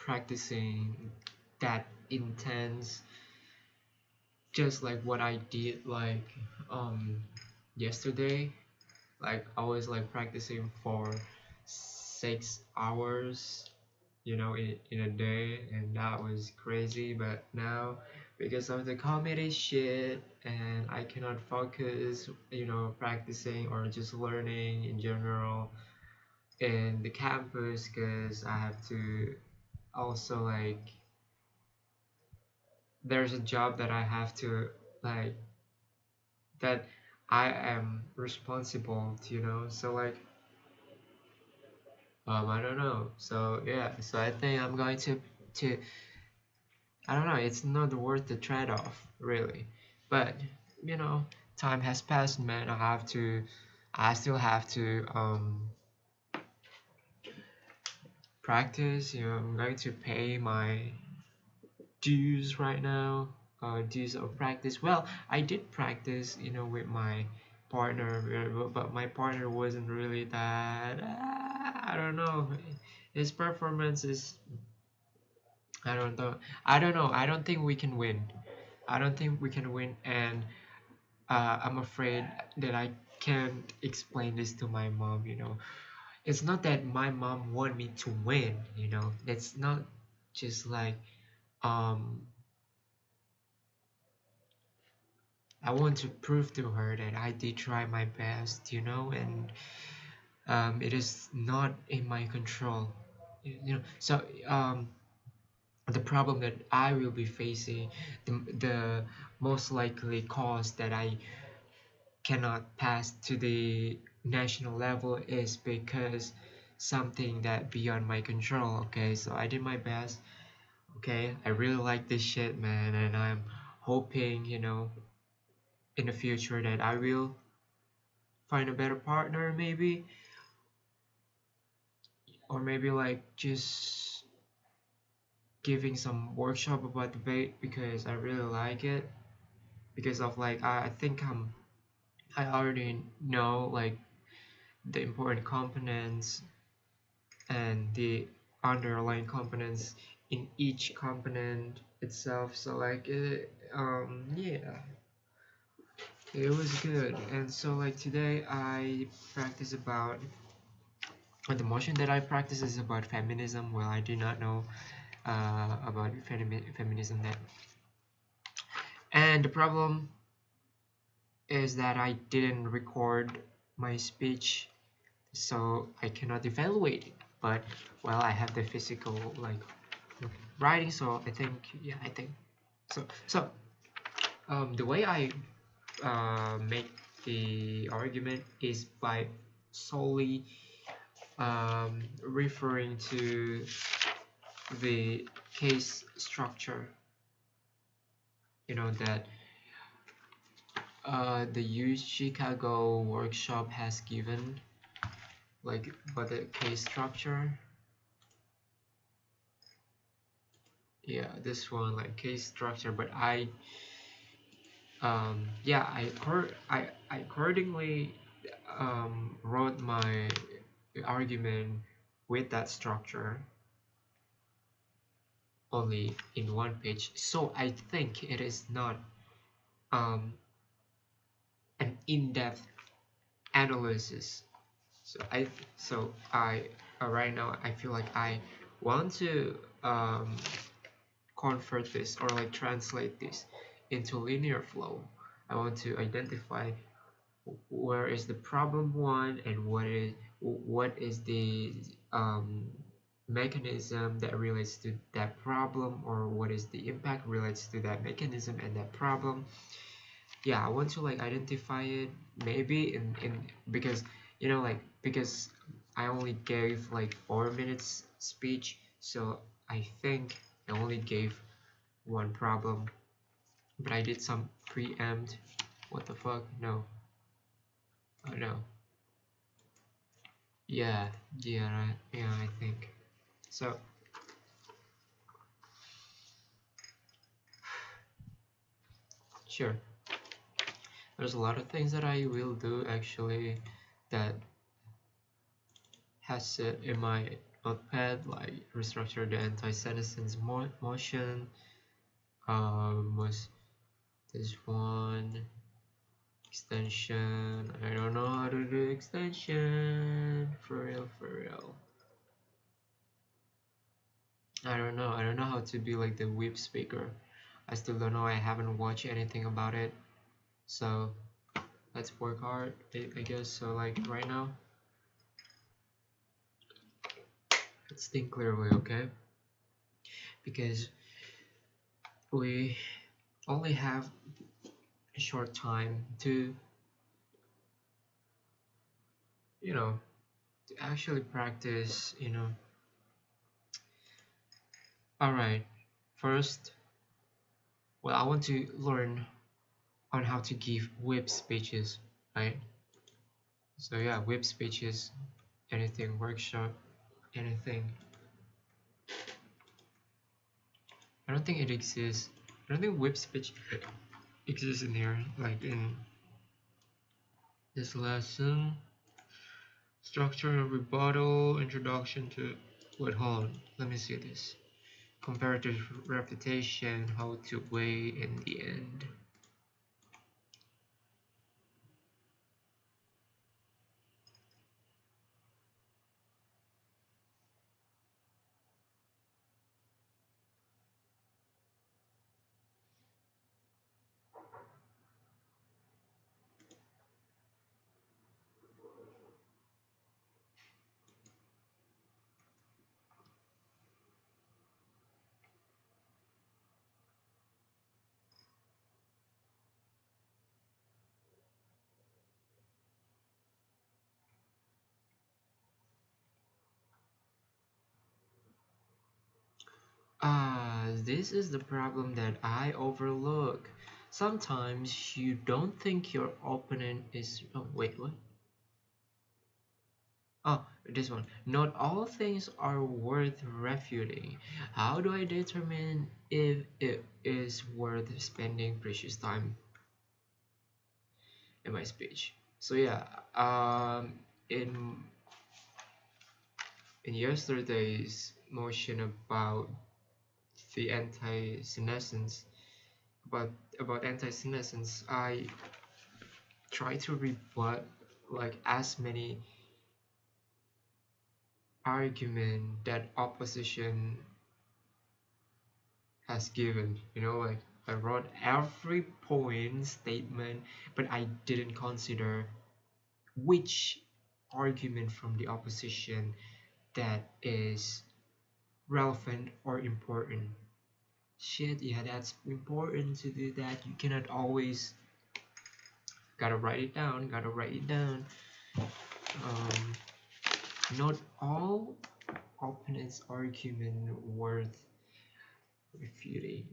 practicing that intense, just like what I did like yesterday. Like I was like practicing for 6 hours, in a day, and that was crazy. But now, because of the comedy shit, and I cannot focus, practicing or just learning in general in the campus, because I have to also like there's a job that I have to like that I am responsible to, so like I don't know. So yeah, so I think I'm going to I don't know, it's not worth the trade-off really. But you know, time has passed, man. I still have to practice, I'm going to pay my dues right now, dues of practice. Well, I did practice, with my partner, but my partner wasn't really that. I don't know. His performance is. I don't know. I don't know. I don't think we can win. I don't think we can win, and I'm afraid that I can't explain this to my mom. It's not that my mom want me to win. It's not just like um I want to prove to her that I did try my best, and it is not in my control. So the problem that I will be facing, the most likely cause that I cannot pass to the national level is because something that beyond my control. Okay, so I did my best. Okay, I really like this shit, man, and I'm hoping, in the future that I will find a better partner, maybe, or maybe like just giving some workshop about debate, because I really like it, because of like I think I already know like the important components and the underlying components in each component itself. So like yeah, it was good. And so like today I practice about the motion that I practice is about feminism. Well, I do not know about feminism that. And the problem is that I didn't record my speech, so I cannot evaluate it. But well, I have the physical like writing, so I think, yeah, I think so. So the way I make the argument is by solely referring to the case structure. That the U Chicago workshop has given, like, but the case structure. Yeah, this one, like, case structure. But yeah, I accordingly wrote my argument with that structure only in one page. So I think it is not um an in-depth analysis. So I right now I feel like I want to convert this, or like translate this into linear flow. I want to identify where is the problem one, and what is the um, mechanism that relates to that problem, or what is the impact relates to that mechanism and that problem. Yeah, I want to like identify it, maybe in because because I only gave like 4 minutes speech, so I think I only gave one problem, but I did some preempt. What the fuck? No. Oh no. Yeah, yeah, right. Yeah, I think so. Sure, there's a lot of things that I will do actually that has it in my notepad, like restructure the anti-senescence motion. Was this one extension? I don't know how to do extension for real, for real. I don't know how to be like the whip speaker. I still don't know. I haven't watched anything about it. So let's work hard, I guess. So like right now, let's think clearly, okay? Because we only have a short time to, you know, to actually practice, you know. All right. First, well, I want to learn on how to give whip speeches, right? So yeah, whip speeches, anything, workshop, anything. I don't think it exists. I don't think whip speech exists in here, like in this lesson. Structure of rebuttal, introduction to. Wait, hold on. Let me see this. Comparative reputation, how to weigh in the end. This is the problem that I overlook. Sometimes you don't think your opponent is. Oh, wait, what? Oh, this one. Not all things are worth refuting. How do I determine if it is worth spending precious time in my speech? So yeah, in yesterday's motion about the anti-senescence, about anti-senescence, I try to rebut like as many argument that opposition has given. You know, like I wrote every point statement, but I didn't consider which argument from the opposition that is relevant or important. Shit, yeah, that's important to do that. You cannot always gotta write it down, gotta write it down. Um, Not all opponents' argument worth refuting.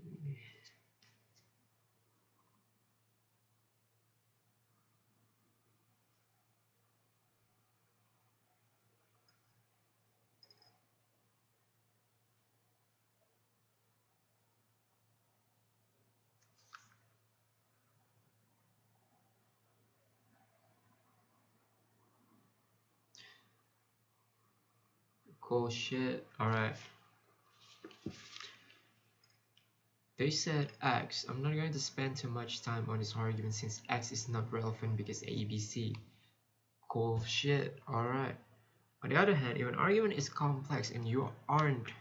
Cool shit. Alright. They said X. I'm not going to spend too much time on this argument since X is not relevant because ABC. Cool shit. Alright. On the other hand, if an argument is complex and you aren't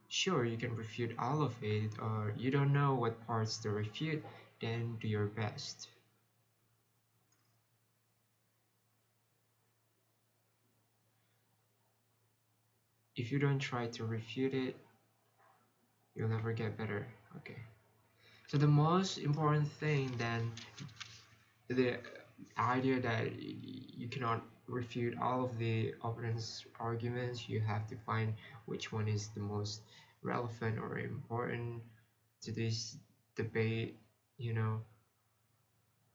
sure you can refute all of it, or you don't know what parts to refute, then do your best. If you don't try to refute it, you'll never get better. Okay. So the most important thing then, the idea that you cannot refute all of the opponent's arguments, you have to find which one is the most relevant or important to this debate, you know,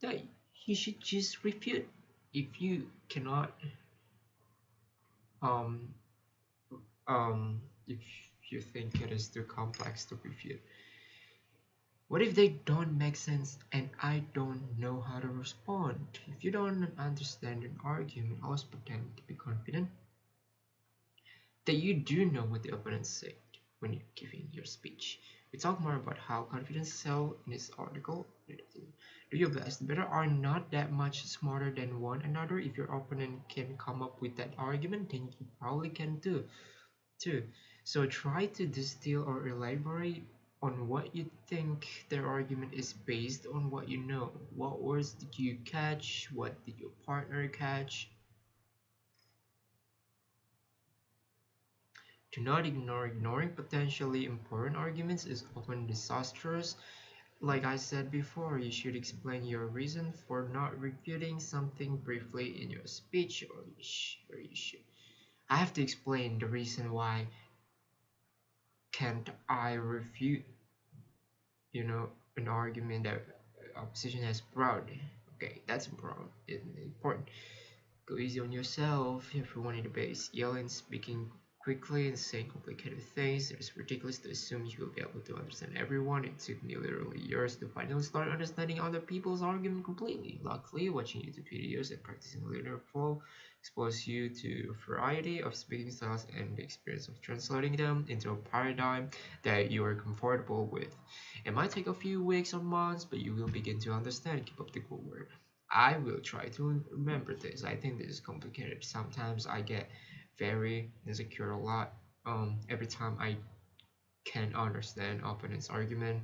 that you should just refute. If you cannot, um, if you think it is too complex to refute, what if they don't make sense and I don't know how to respond? If you don't understand an argument, always pretend to be confident. that you do know what the opponent said when you're giving your speech. We talk more about how confidence sell in this article. Do your best. Better are not that much smarter than one another. If your opponent can come up with that argument, then you probably can too. So try to distill or elaborate on what you think their argument is based on what you know. What words did you catch? What did your partner catch? Do not ignore. Ignoring potentially important arguments is often disastrous. Like I said before, you should explain your reason for not refuting something briefly in your speech, or you should. I have to explain the reason why can't I refute, an argument that opposition has brought. Okay, that's important. Go easy on yourself. Everyone in the base yelling, speaking quickly, and saying complicated things. It is ridiculous to assume you will be able to understand everyone. It took me literally years to finally start understanding other people's argument completely. Luckily, watching YouTube videos and practicing linear flow expose you to a variety of speaking styles and the experience of translating them into a paradigm that you are comfortable with. It might take a few weeks or months, but you will begin to understand. Keep up the good work. I will try to remember this. I think this is complicated. Sometimes I get very insecure a lot. Every time I can understand opponent's argument,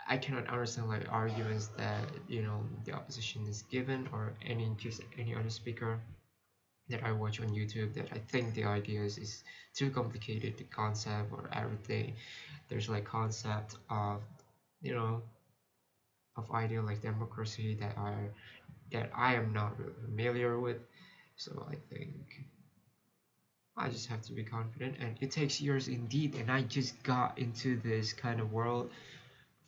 I cannot understand like arguments that the opposition is given, or any other speaker that I watch on YouTube, that I think the ideas is too complicated, the concept or everything. There's like concept of you know idea like democracy that I am not really familiar with. So I think I just have to be confident, and it takes years indeed. And I just got into this kind of world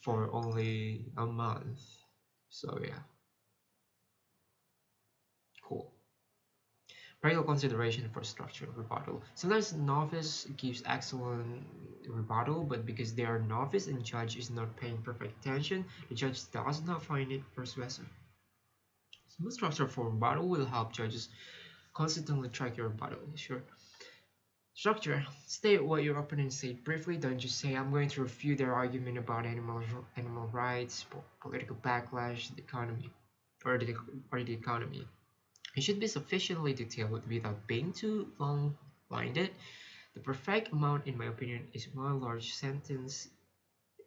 for only a month. So yeah, cool. Practical consideration for structure of rebuttal. Sometimes novice gives excellent rebuttal, but because they are novice and judge is not paying perfect attention, the judge does not find it persuasive. Smooth structure for rebuttal will help judges consistently track your rebuttal. Sure. Structure. State what your opponent said briefly. Don't just say, I'm going to refute their argument about animal rights, political backlash, the economy, or the economy. It should be sufficiently detailed without being too long-winded. The perfect amount, in my opinion, is one large sentence,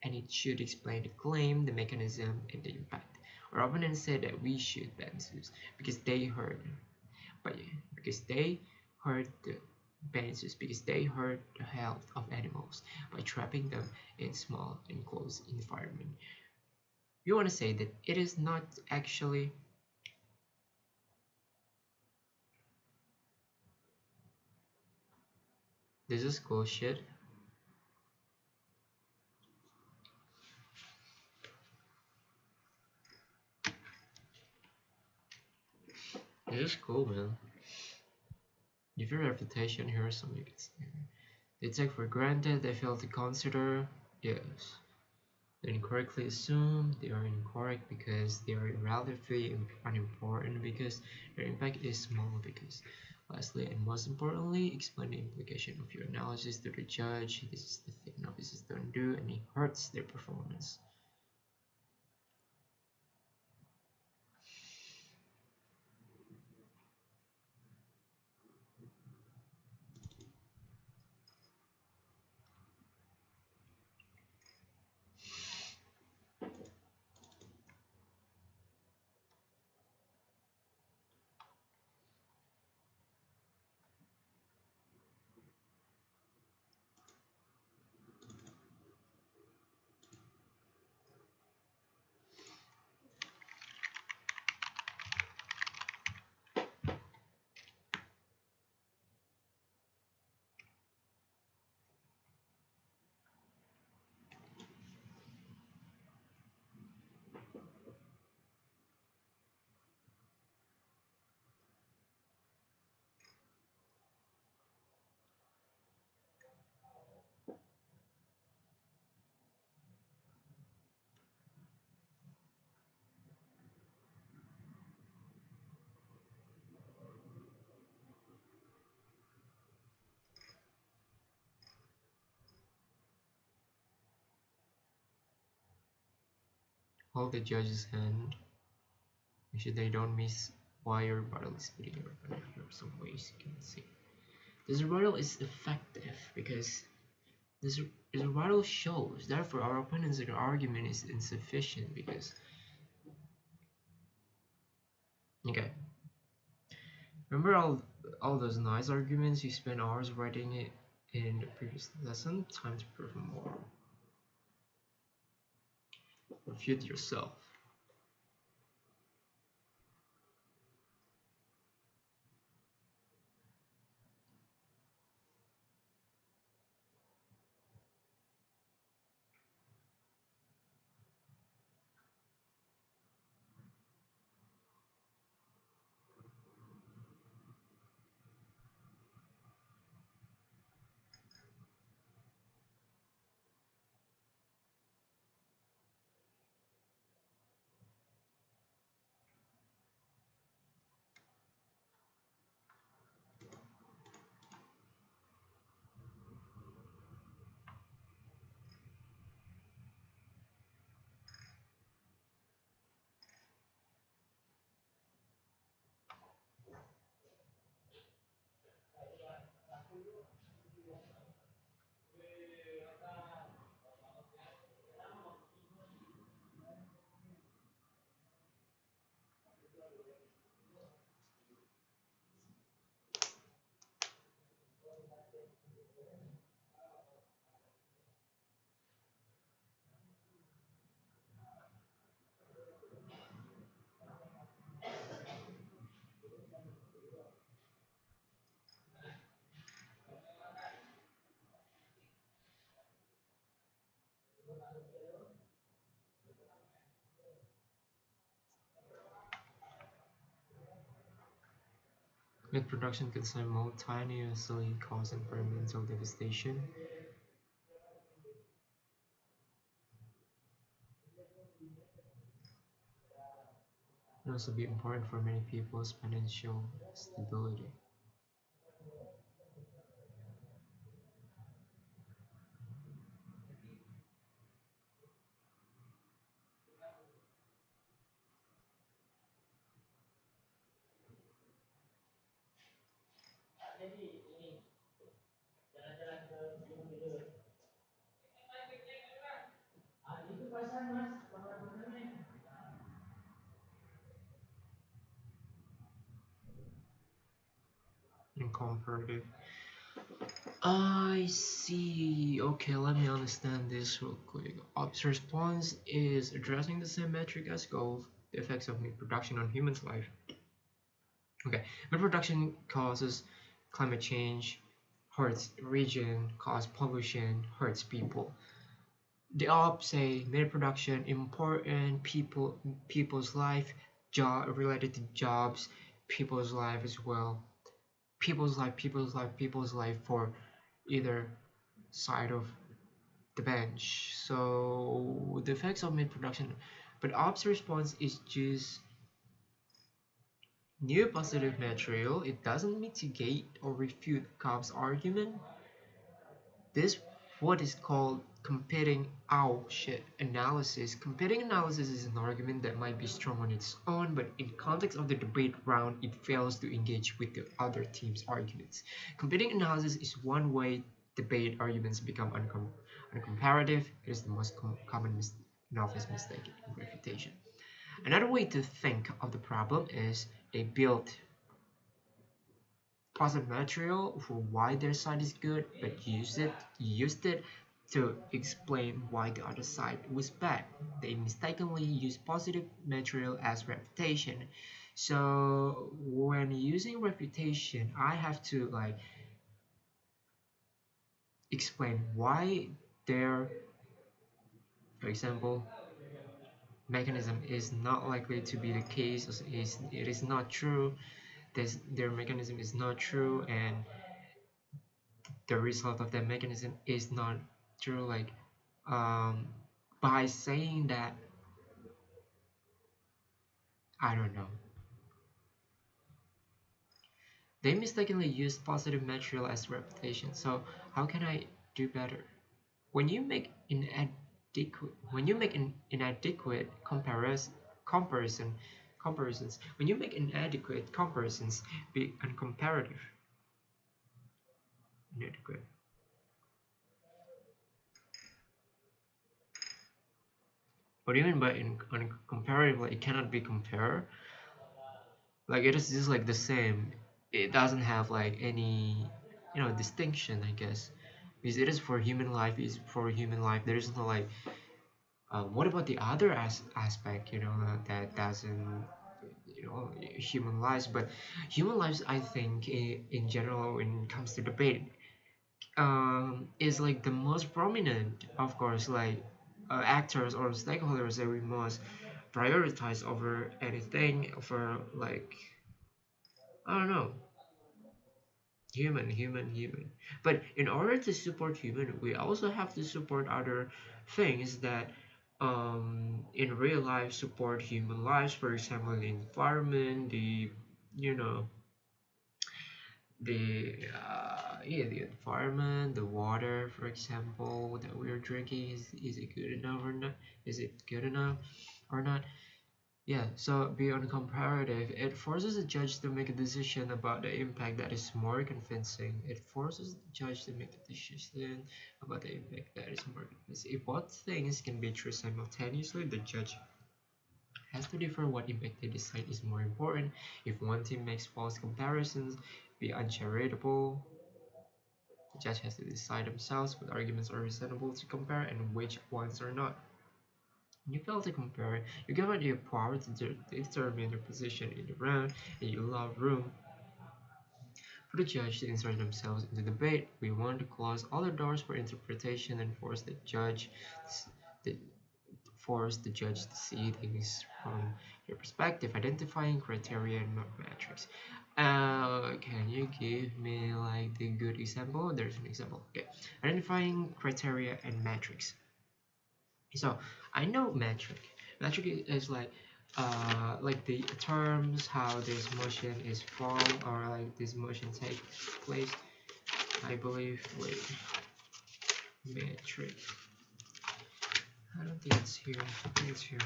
and it should explain the claim, the mechanism, and the impact. Our opponent said that we should ban zoos because they heard, but because they hurt the Bansus because they hurt the health of animals by trapping them in small enclosed environment. You want to say that it is not actually. This is bullshit. This is cool, man. If your reputation here, some you can say. They take for granted, they fail to consider. Yes. They incorrectly assume they are incorrect because they are relatively unimportant because their impact is small because. Lastly, and most importantly, explain the implication of your analysis to the judge. This is the thing novices don't do, and it hurts their performance. hold the judge's hand. Make sure they don't miss why your rebuttal is fitting your opponent. There are some ways you can see. This rebuttal is effective because this rebuttal shows, therefore, our opponent's argument is insufficient because, okay, remember all those nice arguments you spent hours writing it in the previous lesson? Time to prove more. Refute yourself. Meat production can simultaneously cause environmental devastation and also be important for many people's financial stability. And comparative. I see. Okay, let me understand this real quick. Ops response is addressing the same metric as goals, the effects of meat production on humans' life. Okay, meat production causes climate change, hurts region, cause pollution, hurts people. The ops say meat production important people's life, job related to jobs, people's life as well. People's life for either side of the bench. So the effects of mid production, but ops response is just new positive material. It doesn't mitigate or refute Cobb's argument. This what is called competing analysis. Competing analysis is an argument that might be strong on its own, but in context of the debate round, it fails to engage with the other team's arguments. Competing analysis is one way debate arguments become uncomparative. It is the most common novice mistake in refutation. Another way to think of the problem is they built positive material for why their side is good, but used it to explain why the other side was bad. They mistakenly use positive material as refutation. So when using refutation, I have to like explain why their, for example, mechanism is not likely to be the case. It is not true. Their mechanism is not true, and the result of that mechanism is not true. Like um, by saying that, I don't know. They mistakenly used positive material as reputation. So how can I do better? When you make an inadequate comparisons, when you make inadequate comparisons, be uncomparative. Inadequate. What do you mean by uncomparative? Like it cannot be compared? Like it is just like the same. It doesn't have like any, distinction, I guess, because it is for human life. Is for human life. There is no like. What about the other aspect? That doesn't, human lives. But human lives, I think, in general, when it comes to debate, is like the most prominent, of course, like actors or stakeholders that we must prioritize over anything, over like, I don't know, human. But in order to support human, we also have to support other things that in real life support human lives. For example, the environment, you know the environment, the water, for example, that we're drinking. Is it good enough or not? Is it good enough or not? Yeah, so beyond comparative, it forces the judge to make a decision about the impact that is more convincing. It forces the judge to make a decision about the impact that is more convincing. If both things can be true simultaneously, the judge has to differ what impact they decide is more important. If one team makes false comparisons, be uncharitable, the judge has to decide themselves what arguments are reasonable to compare and which ones are not. When you fail to compare, you give out your power to determine your position in the round, and you allow room for the judge to insert themselves into the debate. We want to close all the doors for interpretation and the, force the judge to see things from your perspective, identifying criteria and not metrics. Can you give me like the good example? There's an example. Okay, identifying criteria and metrics. So I know metric. Metric is like the terms how this motion is formed or like this motion takes place. I believe. Wait, metric. I don't think it's here. I think it's here.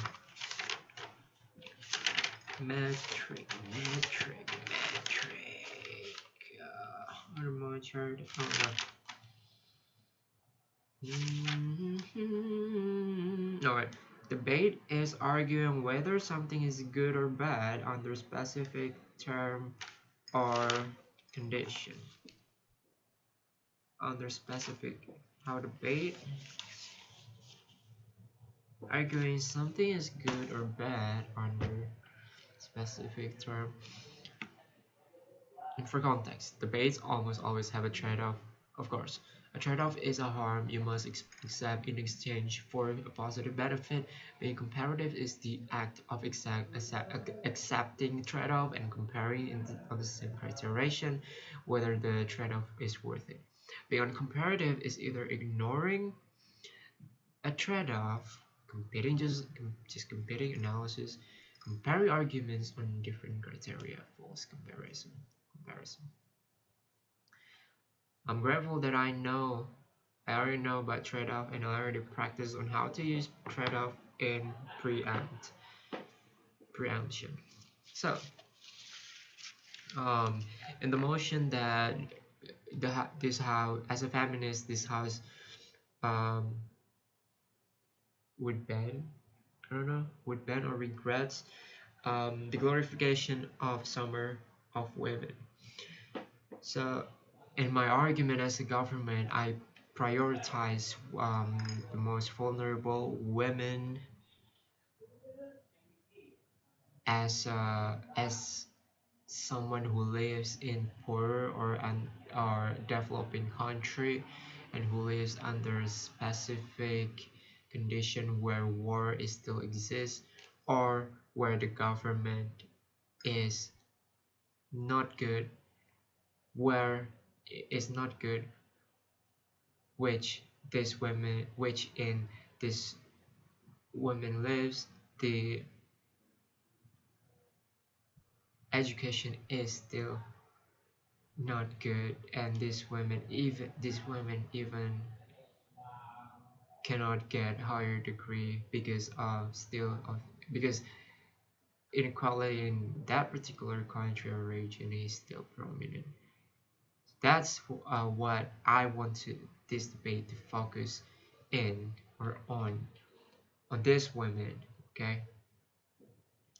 Metric. Hormone chart. Oh no. Alright. Debate is arguing whether something is good or bad under specific term or condition. Under specific. How debate arguing something is good or bad under specific term. And for context, debates almost always have a trade-off, of course. A trade-off is a harm you must accept in exchange for a positive benefit. Being comparative is the act of accepting trade-off and comparing on the same criterion whether the trade-off is worth it. Being comparative is either ignoring a trade-off, just competing analysis, comparing arguments on different criteria, false comparison. I'm grateful that I already know about trade-off and I already practice on how to use trade-off in preemption. So, in the motion that this house, as a feminist, this house um, would ban, I don't know, would ban or regrets the glorification of summer of women. So, in my argument as a government, I prioritize the most vulnerable women as someone who lives in poor or developing country and who lives under a specific condition where war is still exists or where the government is not good, where is not good, which in this woman lives, the education is still not good, and these women even cannot get higher degree because of still of because inequality in that particular country or region is still prominent. That's what I want to this debate to focus in or on this women, okay?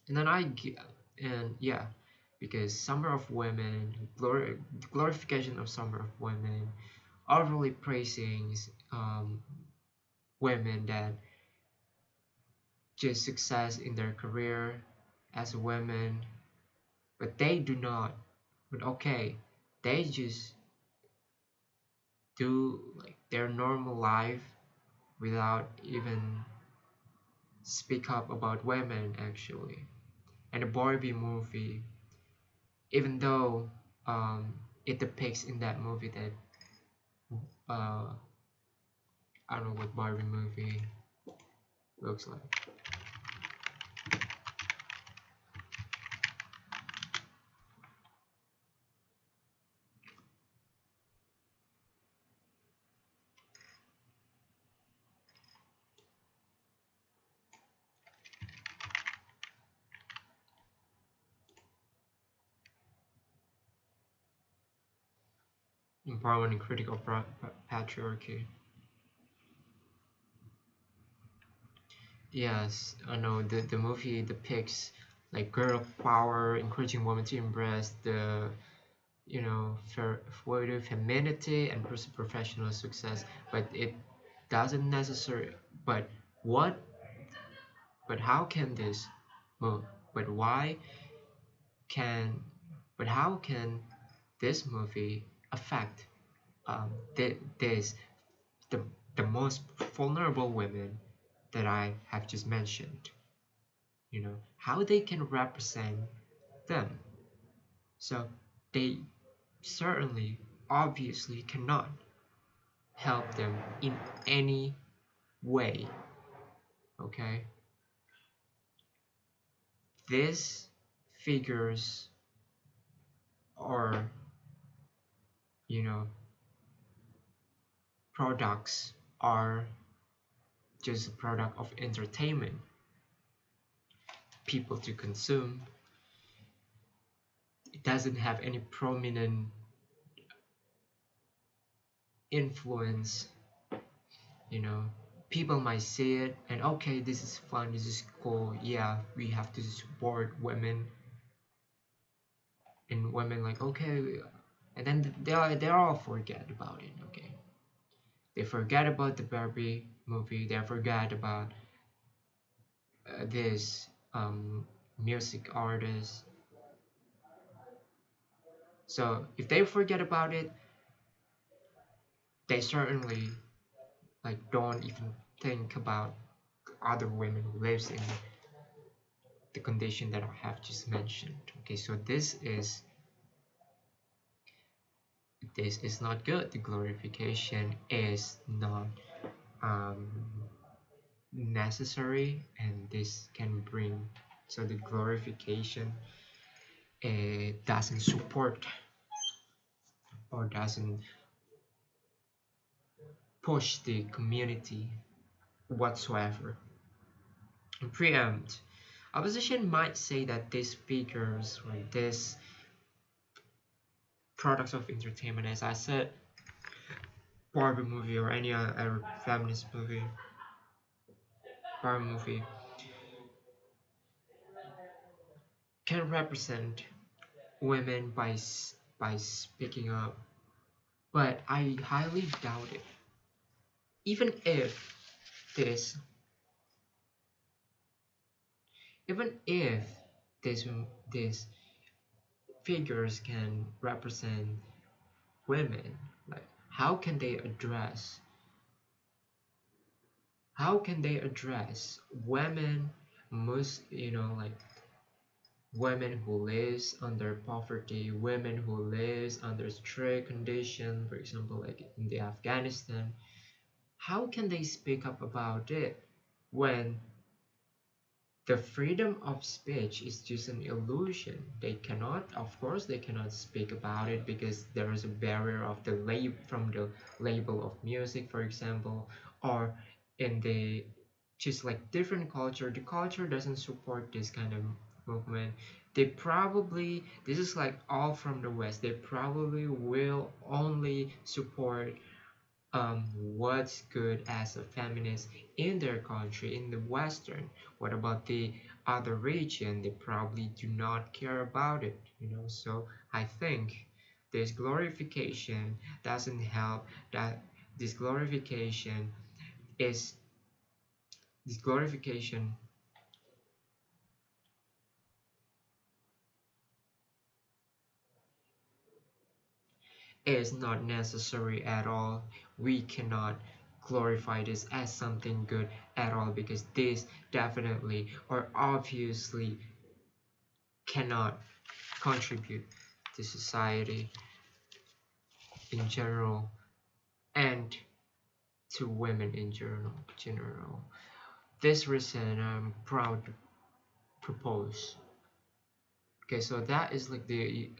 And then and yeah, because Summer of Women, glorification of Summer of Women, overly praising women that just success in their career as women, but they do not. But okay, they just do like their normal life without even speak up about women actually. And the Barbie movie, even though it depicts in that movie that uh, I don't know what Barbie movie looks like. Empowerment and critical patriarchy. Yes, I know the movie depicts like girl power, encouraging women to embrace the for femininity and pursue professional success, but it doesn't necessarily. But what? But how can this? Well, but why can? But how can this movie affect this the the most vulnerable women that I have just mentioned? How they can represent them. So they certainly, obviously, cannot help them in any way. Okay, these figures or you know products are just a product of entertainment, people to consume. It doesn't have any prominent influence. you know People might see it and okay, this is fun, this is cool, yeah, we have to support women, and women like okay, and then they all forget about it. Okay, they forget about the Barbie movie, they forget about this music artist. So if they forget about it, they certainly like don't even think about other women who lives in the condition that I have just mentioned. Okay, so this is not good. The glorification is not um, necessary, and this can bring, so the glorification doesn't support or doesn't push the community whatsoever. And preempt, opposition might say that these figures or these products of entertainment, as I said, Barbie movie or any other feminist movie, Barbie movie, can represent women by speaking up, but I highly doubt it. Even if this, even if this these figures can represent women, like how can they address women, most like women who lives under poverty, women who lives under strict condition, for example, like in the Afghanistan. How can they speak up about it when the freedom of speech is just an illusion? They cannot, of course, they cannot speak about it because there is a barrier of the from the label of music, for example, or in the just like different culture, the culture doesn't support this kind of movement. They probably, this is like all from the West, they probably will only support what's good as a feminist in their country, in the Western. What about the other region? They probably do not care about it, you know. So I think this glorification doesn't help. That this glorification is this glorification is not necessary at all. We cannot glorify this as something good at all, because this definitely or obviously cannot contribute to society in general and to women in general. This reason I'm proud to propose. Okay, so that is like the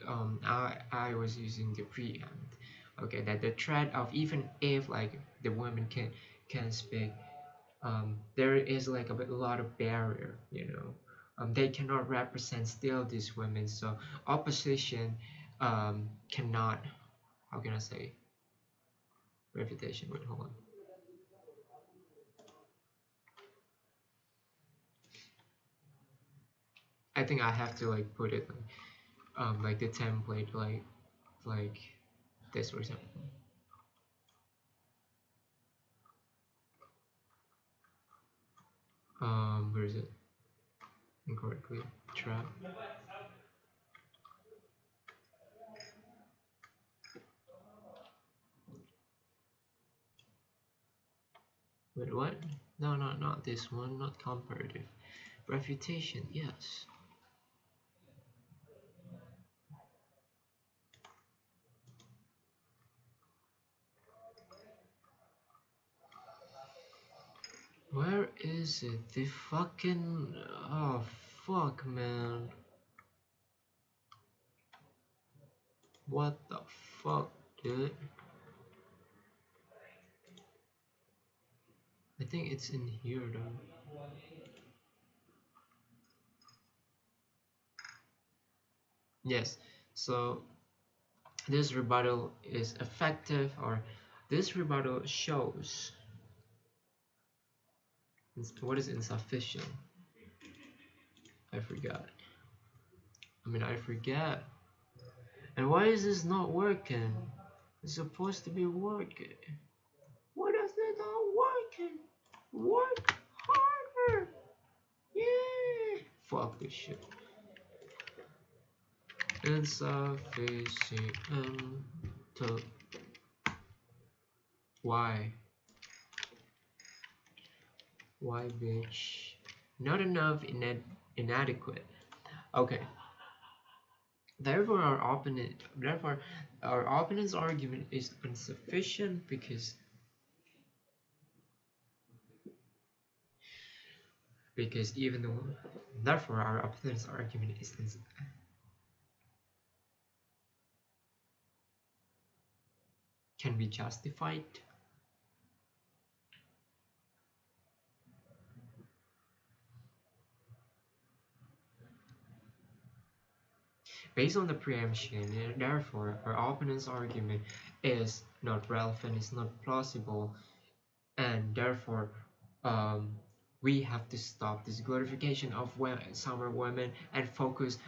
I was using the preempt. Okay, that the threat of even if like the women can speak, there is like a lot of barrier, you know. They cannot represent still these women, so opposition cannot, how can I say, reputation, wait, hold on. I think I have to like put it like the template like this, for example. Where is it? Incorrectly trap. Wait, what? No, no, not this one, not comparative. Refutation, yes. Where is it? The fucking, oh fuck, man. What the fuck, dude? I think it's in here though. Yes, so this rebuttal is effective, or this rebuttal shows what is insufficient. I forgot. I forget. And why is this not working? It's supposed to be working. Why does it not working? Work harder. Yeah. Fuck this shit. Insufficient. To why? Why, bitch? Not enough. Inadequate. Okay. Therefore, our opponent's argument is insufficient because even though, therefore, our opponent's argument is can be justified. Based on the preemption, and therefore, our opponent's argument is not relevant, is not plausible, and therefore, um, we have to stop this glorification of summer women and focus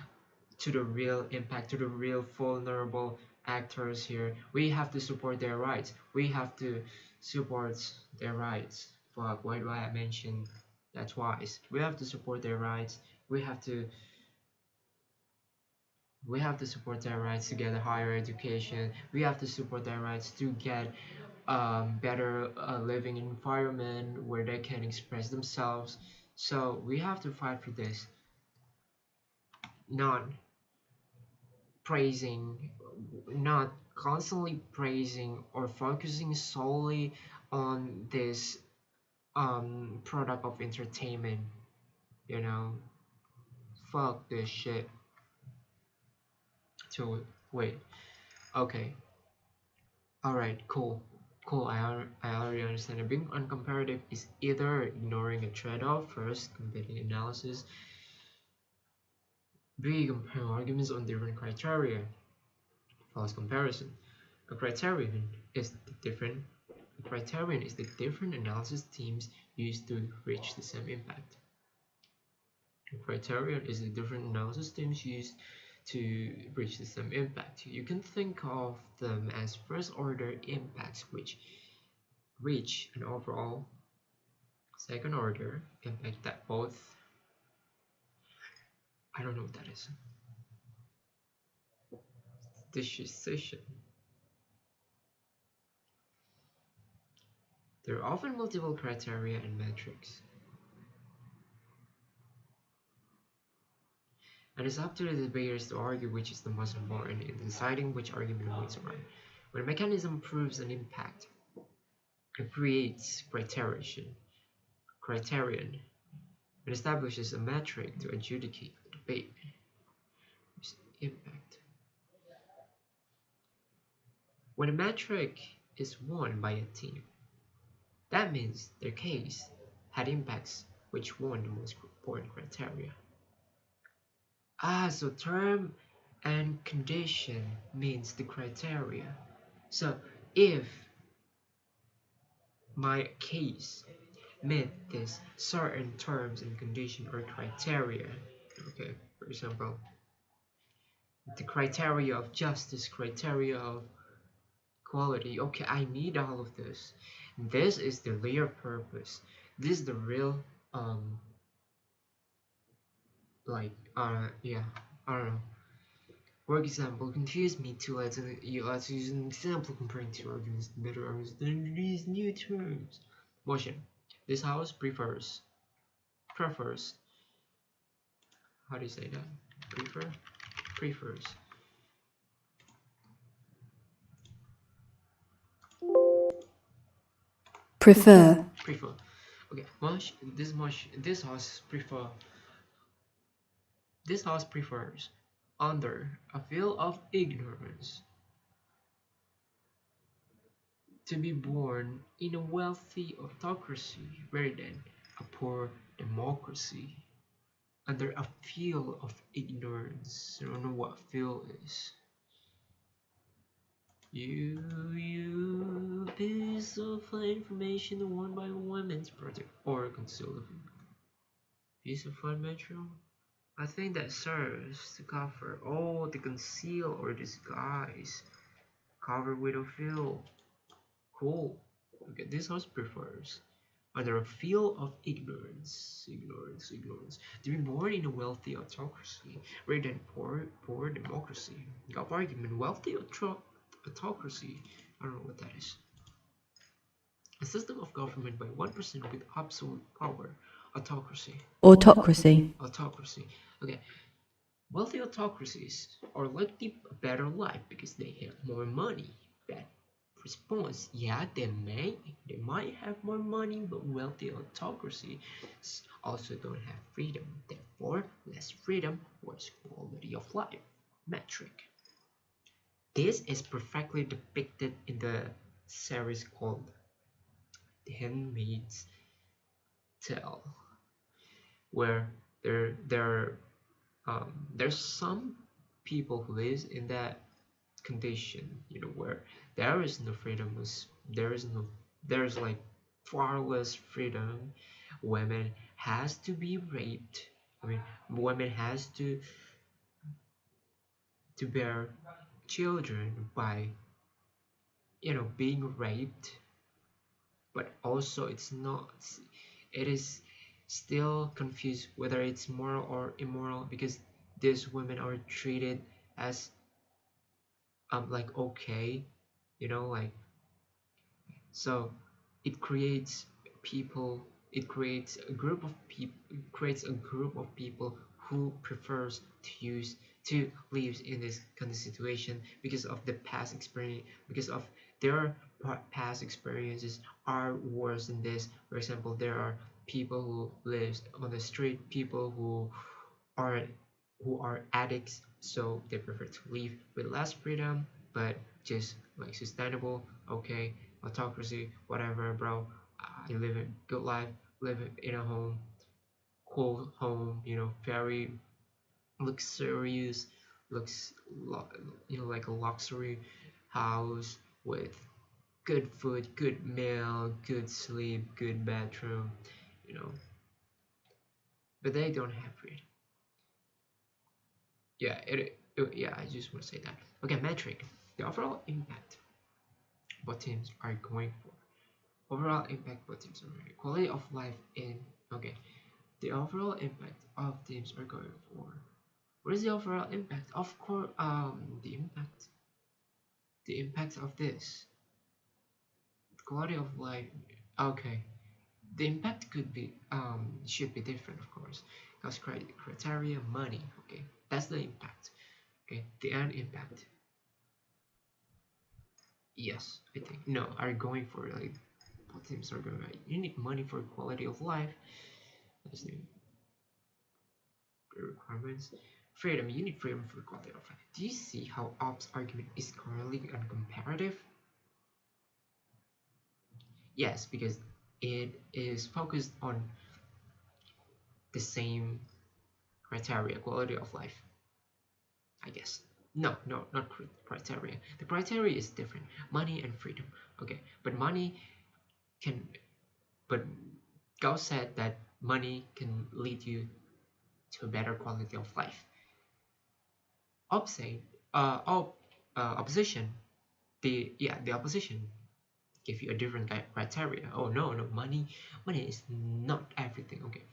to the real impact, to the real vulnerable actors here. We have to support their rights. We have to support their rights. Fuck, why do I mention that twice? We have to support their rights. We have to support their rights to get a higher education. We have to support their rights to get better living environment where they can express themselves. So we have to fight for this, not praising, not constantly praising or focusing solely on this product of entertainment. You know, fuck this shit. So wait, okay, all right, cool. Cool, I already understand it. Being uncomparative is either ignoring a trade-off, first competing analysis, B, comparing arguments on different criteria, false comparison. A criterion is the different a criterion is the different analysis teams use to reach the same impact. A criterion is the different analysis teams use to reach the same impact. You can think of them as first-order impacts which reach an overall second-order impact that both. I don't know what that is. Decision. There are often multiple criteria and metrics, and it's up to the debaters to argue which is the most important in deciding which argument wins or not. When a mechanism proves an impact, it creates criterion, and establishes a metric to adjudicate the debate. Impact. When a metric is won by a team, that means their case had impacts which won the most important criteria. So term and condition means the criteria. So if my case met this certain terms and condition or criteria, okay, for example, the criteria of justice, criteria of quality, okay, I need all of this. This is the real purpose. This is the real yeah, I don't know. For example, confuse me too. Let's use an example comparing two arguments to better understand these new terms. Motion. This house prefers. How do you say that? Prefers. Prefer. Okay, this house prefer. This house prefers, under a veil of ignorance, to be born in a wealthy autocracy rather than a poor democracy. Under a veil of ignorance. I don't know what veil is. You piece of information won by a women's project or concealed piece of information. I think that serves to cover all the conceal or disguise covered with a veil. Cool. Okay, this house prefers under a field of ignorance, to be born in a wealthy autocracy rather than poor democracy. Got argument, wealthy autocracy, I don't know what that is. A system of government by one person with absolute power, autocracy. Autocracy. Okay, wealthy autocracies are likely a better life because they have more money. Bad response, yeah, they might have more money, but wealthy autocracies also don't have freedom. Therefore, less freedom, worse quality of life metric. This is perfectly depicted in the series called The Handmaid's Tale, where there's some people who lives in that condition, where there is no freedom, there's like far less freedom. Women has to be raped. I mean, women has to bear children by being raped, but also it is still confused whether it's moral or immoral because these women are treated as like okay, like, so it creates a group of people who prefers to live in this kind of situation because of the past experience, because of their past experiences are worse than this. For example, there are people who live on the street, people are who are addicts, so they prefer to live with less freedom but just like sustainable. Okay, autocracy, whatever, bro. I live a good life, live in a home, cool home, very luxurious, looks, like a luxury house with good food, good meal, good sleep, good bathroom, you know. But they don't have freedom. Yeah, yeah. I just want to say that. Okay, metric. The overall impact what teams are going for. Overall impact what teams are going. Quality of life in. Okay, the overall impact of teams are going for. What is the overall impact? Of course, the impact of this quality of life. Okay, the impact could be should be different, of course, because criteria, money. Okay, that's the impact. Okay, the end impact. Yes, I think no are going for like what teams are going. Right? You need money for quality of life. That's the requirements. Freedom. You need freedom for quality of life. Do you see how Ops argument is currently uncomparative? Yes, because it is focused on the same criteria, quality of life, I guess. No, no, not criteria. The criteria is different. Money and freedom. Okay, but money can, but Gauss said that money can lead you to a better quality of life. Opposite, opposition, the opposition give you a different criteria. Oh no, no, money is not everything. Okay,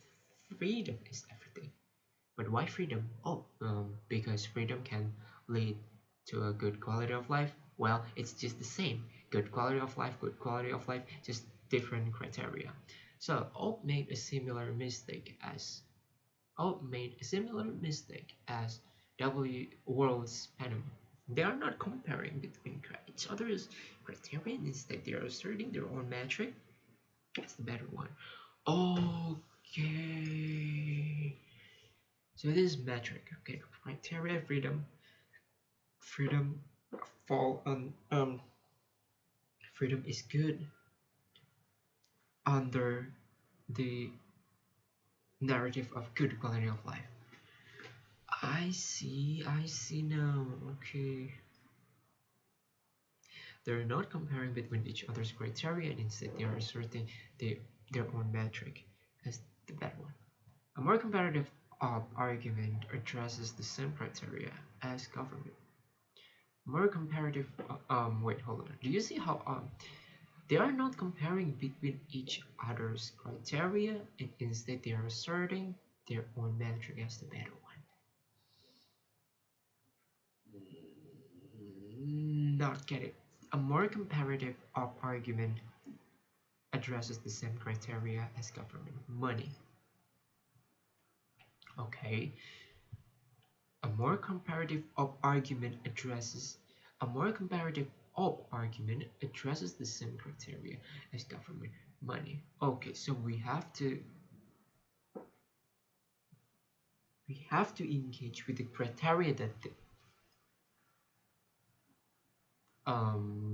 freedom is everything. But why freedom? Oh, because freedom can lead to a good quality of life. Well, it's just the same. Good quality of life, good quality of life, just different criteria. So Old made a similar mistake as W. World's Panama. They are not comparing between each other's criteria. Instead, they are asserting their own metric. That's the better one. Okay. So this is metric. Okay, criteria, freedom fall on freedom is good under the narrative of good quality of life. I see now. Okay. They're not comparing between each other's criteria and instead they are asserting their, their own metric as the better one. A more comparative argument addresses the same criteria as government. More comparative, wait, hold on. Do you see how they are not comparing between each other's criteria and instead they are asserting their own metric as the better one? Not get it. A more comparative argument addresses the same criteria as government. Money. Okay. A more comparative argument addresses the same criteria as government. Money. Okay, so we have to engage with the criteria that the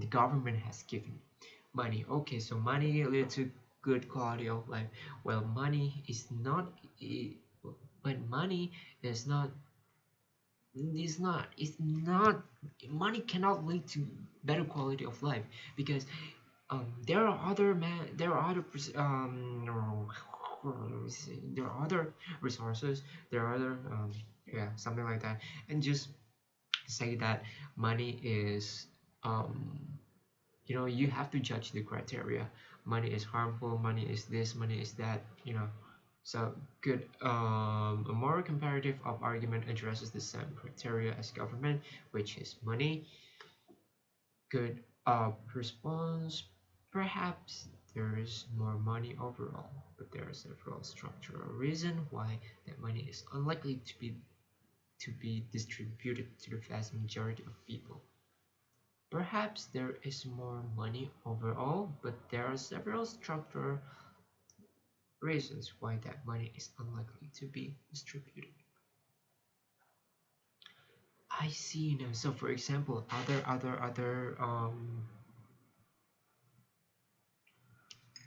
government has given. Money. Okay, so money leads to good quality of life. Well, money is not, but money is not. It's not. Money cannot lead to better quality of life because there are other there are other resources, there are other yeah, something like that, and just say that money is you have to judge the criteria. Money is harmful, money is this, money is that, so good. A more comparative argument addresses the same criteria as government, which is money. Good response. Perhaps there is more money overall, but there are several structural reasons why that money is unlikely to be distributed to the vast majority of people. Perhaps there is more money overall, but there are several structural reasons why that money is unlikely to be distributed. I see now. So, for example, other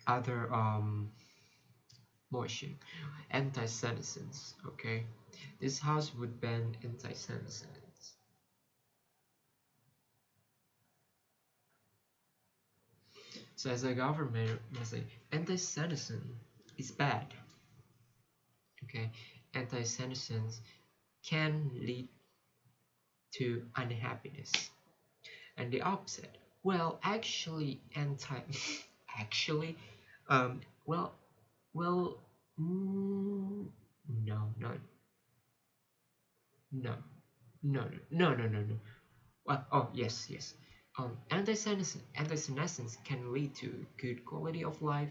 other motion, anti-senescence. Okay, this house would ban anti-senescence. So as a government, I say anti-senescence is bad. Okay, anti-senescence can lead to unhappiness, and the opposite. Well, actually, actually, um, well, well, mm, no, no, no, no, no, no, no, no. Well, oh, yes, yes. Anti-senescence can lead to good quality of life.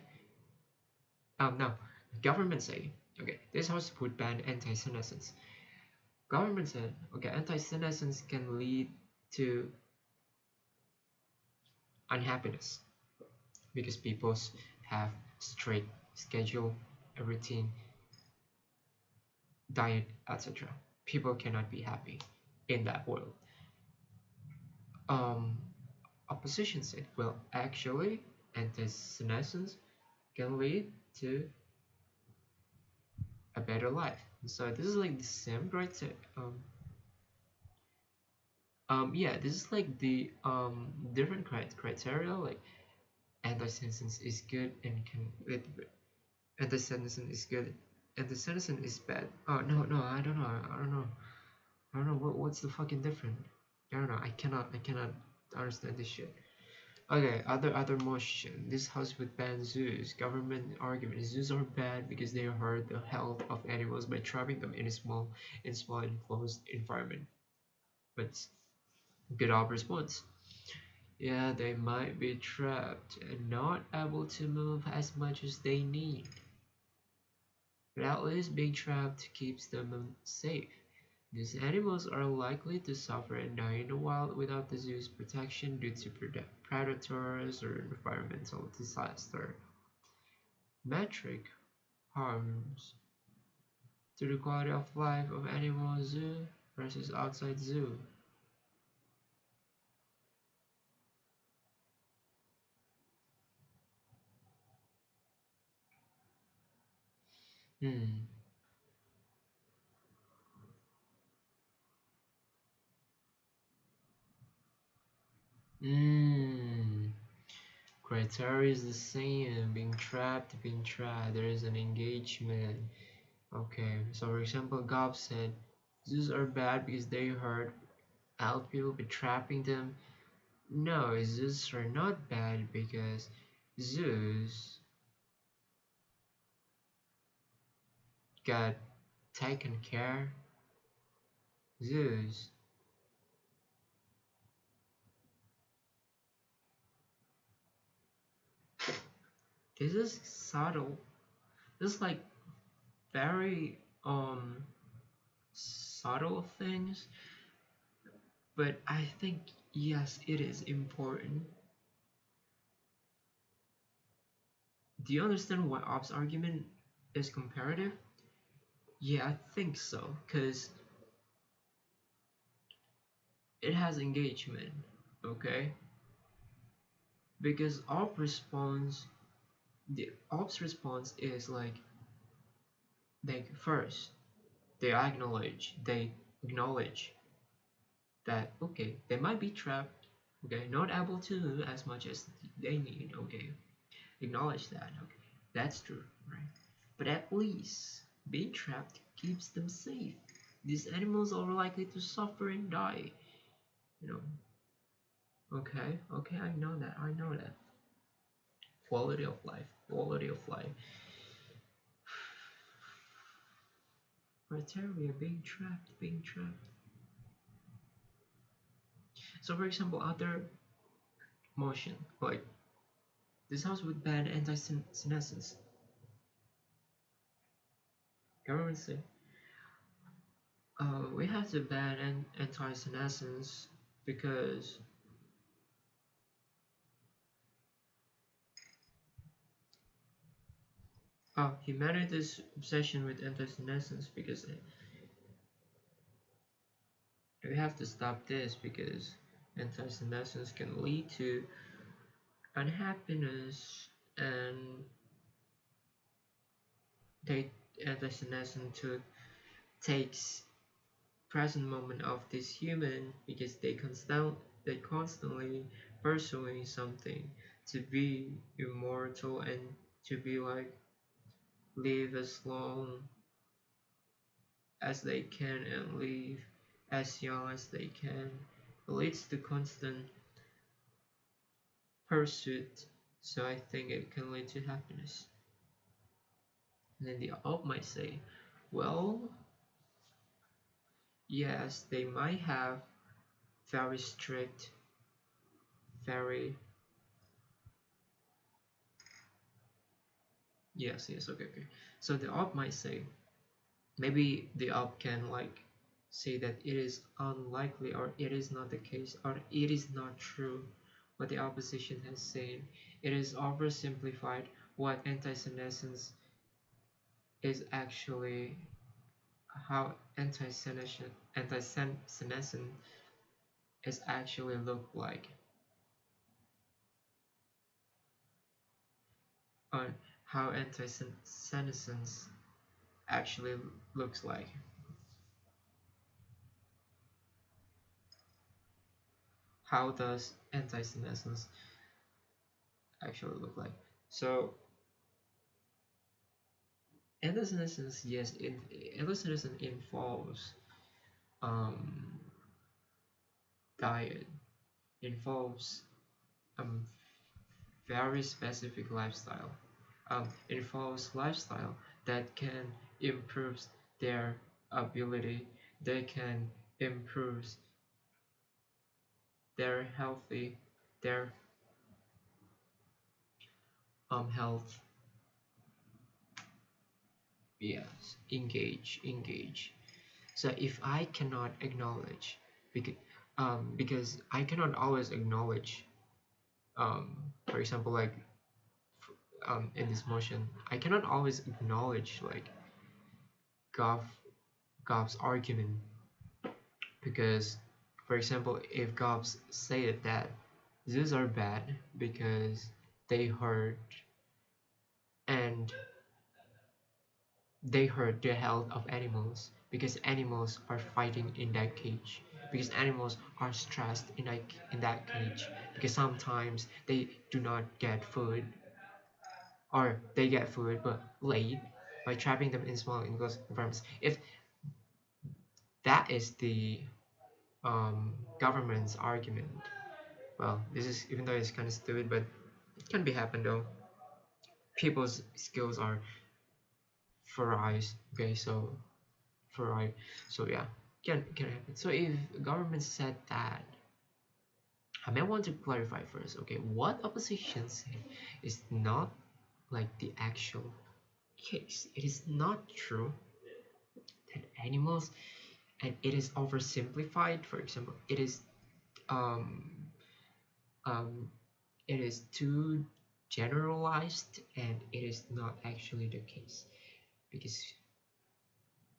No, government say, okay, this house would ban anti-senescence. Government said, okay, anti-senescence can lead to unhappiness because people have strict schedule, a routine, diet, etc. People cannot be happy in that world. Um, Opposition said, well, actually, anti-senescence can lead to a better life. So this is like the same criteria. Yeah, this is like the different criteria. Like anti-senescence is good and can anti-senescence is good. Anti-senescence is bad. Oh no, no, I don't know. I don't know. I don't know what's the fucking difference. I don't know. I cannot understand this shit. Okay, other motion. This house would ban zoos. Government argument: zoos are bad because they hurt the health of animals by trapping them in a small enclosed environment. But good op response. Yeah, they might be trapped and not able to move as much as they need. But at least being trapped keeps them safe. These animals are likely to suffer and die in the wild without the zoo's protection due to predators or environmental disaster. Metric harms to the quality of life of animal zoo versus outside zoo. Hmm. Hmm. Criteria is the same. Being trapped. There is an engagement. Okay. So for example, Gob said zoos are bad because they hurt out people by trapping them. No, zoos are not bad because zoos got taken care. Zoos. This is subtle. This is like very subtle things, but I think yes, it is important. Do you understand why Ops argument is comparative? Yeah, I think so, because it has engagement, okay? Because the Ops response is like first they acknowledge that okay they might be trapped, okay, not able to move as much as they need, okay, acknowledge that, okay, that's true, right? But at least being trapped keeps them safe. These animals are likely to suffer and die, you know. Okay, okay, I know that. Quality of life. Criteria: being trapped. So for example, other motion, like this house would ban anti-senescence. Government say, we have to ban anti-senescence because humanity's obsession with anti-senescence because we have to stop this because anti-senescence can lead to unhappiness and they anti-senescent to takes present moment of this human because they constantly pursuing something to be immortal and to be like live as long as they can and live as young as they can. It leads to constant pursuit, so I think it can lead to happiness. And then the op might say, well, yes, they might have very strict, very yes, okay. So the op might say, maybe the op can like say that it is unlikely or it is not the case or it is not true what the opposition has said. It is oversimplified what anti-senescence is actually, how anti-senescent is actually look like, or how anti-senescence actually looks like. How does anti-senescence actually look like? So anti-senescence, yes, anti-senescence involves um, diet, involves um, very specific lifestyle, involves lifestyle that can improve their ability, they can improve their healthy, their health. Yes, engage. So if I cannot acknowledge, because I cannot always acknowledge, for example, like in this motion, I cannot always acknowledge like Goff Goff's argument because, for example, if Goffs say that zoos are bad because they hurt and they hurt the health of animals because animals are fighting in that cage, because animals are stressed in that cage, because sometimes they do not get food or they get food but late by trapping them in small enclosed environments. If that is the government's argument, well, this is, even though it's kind of stupid, but it can be happen though. People's skills are varied. Okay, so varied. So yeah, can happen. So if government said that, I may want to clarify first. Okay, what opposition said is not like the actual case. It is not true that animals, and it is oversimplified. For example, um um it is too generalized and it is not actually the case because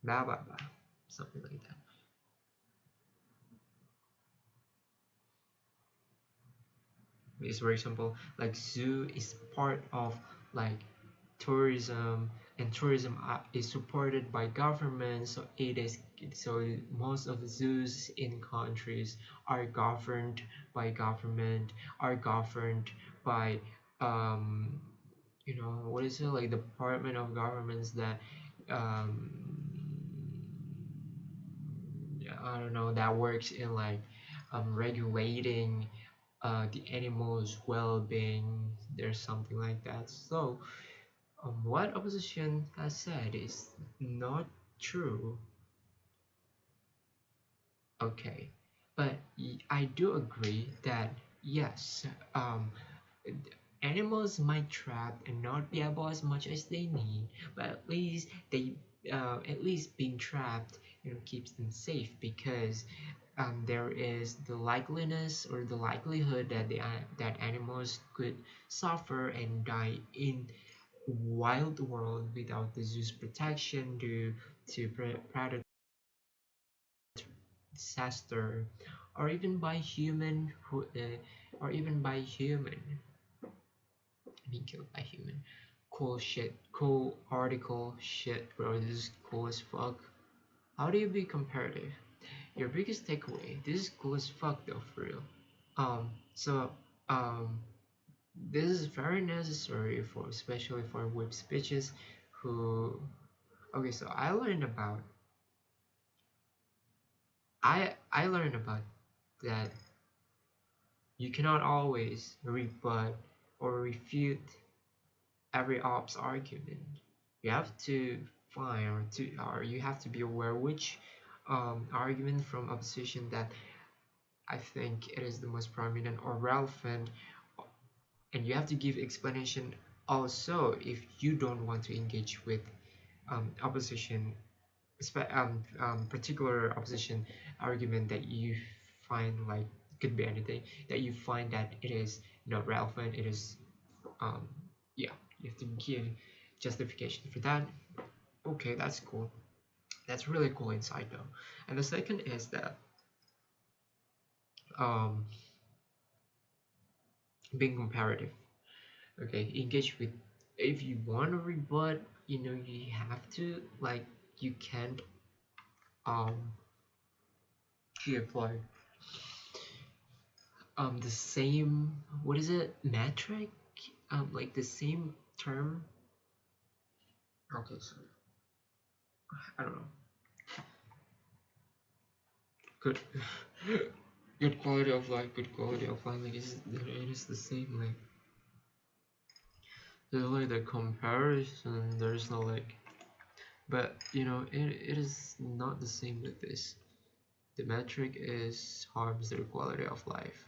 blah blah blah, something like that. Because for example, like zoo is part of like tourism, and tourism is supported by government, so it is, so most of the zoos in countries are governed by government, are governed by um what is it, like the department of governments that um I don't know, that works in like regulating the animals well-being. There's something like that. So what opposition has said is not true. Okay, but I do agree that yes, animals might trap and not be able as much as they need, but at least being trapped, keeps them safe because there is the likeliness or the likelihood that that animals could suffer and die in wild world without the zoo's protection due to predator disaster, or even by human being killed by human. Cool shit, cool article shit, bro. This is cool as fuck. How do you be comparative? Your biggest takeaway. This is cool as fuck though, for real. So um, this is very necessary for, especially for whips bitches who. Okay, so I learned about that you cannot always rebut or refute every op's argument. You have to find or you have to be aware which argument from opposition that I think it is the most prominent or relevant, and you have to give explanation also if you don't want to engage with opposition, particular opposition argument that you find like could be anything that you find that it is not relevant. It is um, yeah, you have to give justification for that. Okay, that's cool. That's really cool insight though. And the second is that um, being comparative. Okay, engage with, if you want to rebut, you have to, like, you can't um give like the same, what is it, metric, like the same term. Okay, so I don't know. Good. Good quality of life, good quality of life, like it is the same, like there's like the comparison, there's no like, but it is not the same with this. The metric is harms their quality of life.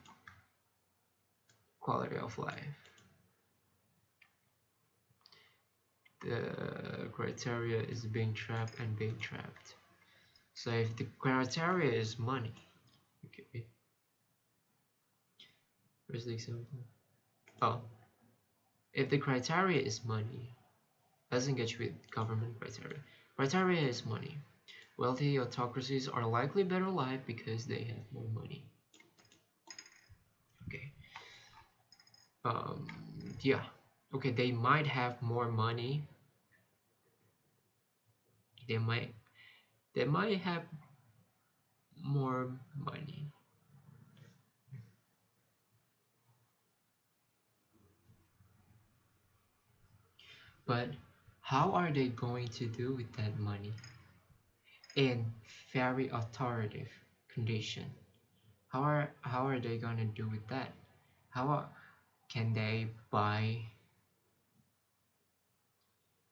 Quality of life. The criteria is being trapped and being trapped. So if the criteria is money, okay, where's the example? Oh, if the criteria is money, let's engage with government criteria. Criteria is money. Wealthy autocracies are likely better life because they have more money. Okay. Yeah. Okay, they might have more money. They might have more money. But how are they going to do with that money in very authoritative condition? How are they gonna do with that? Can they buy,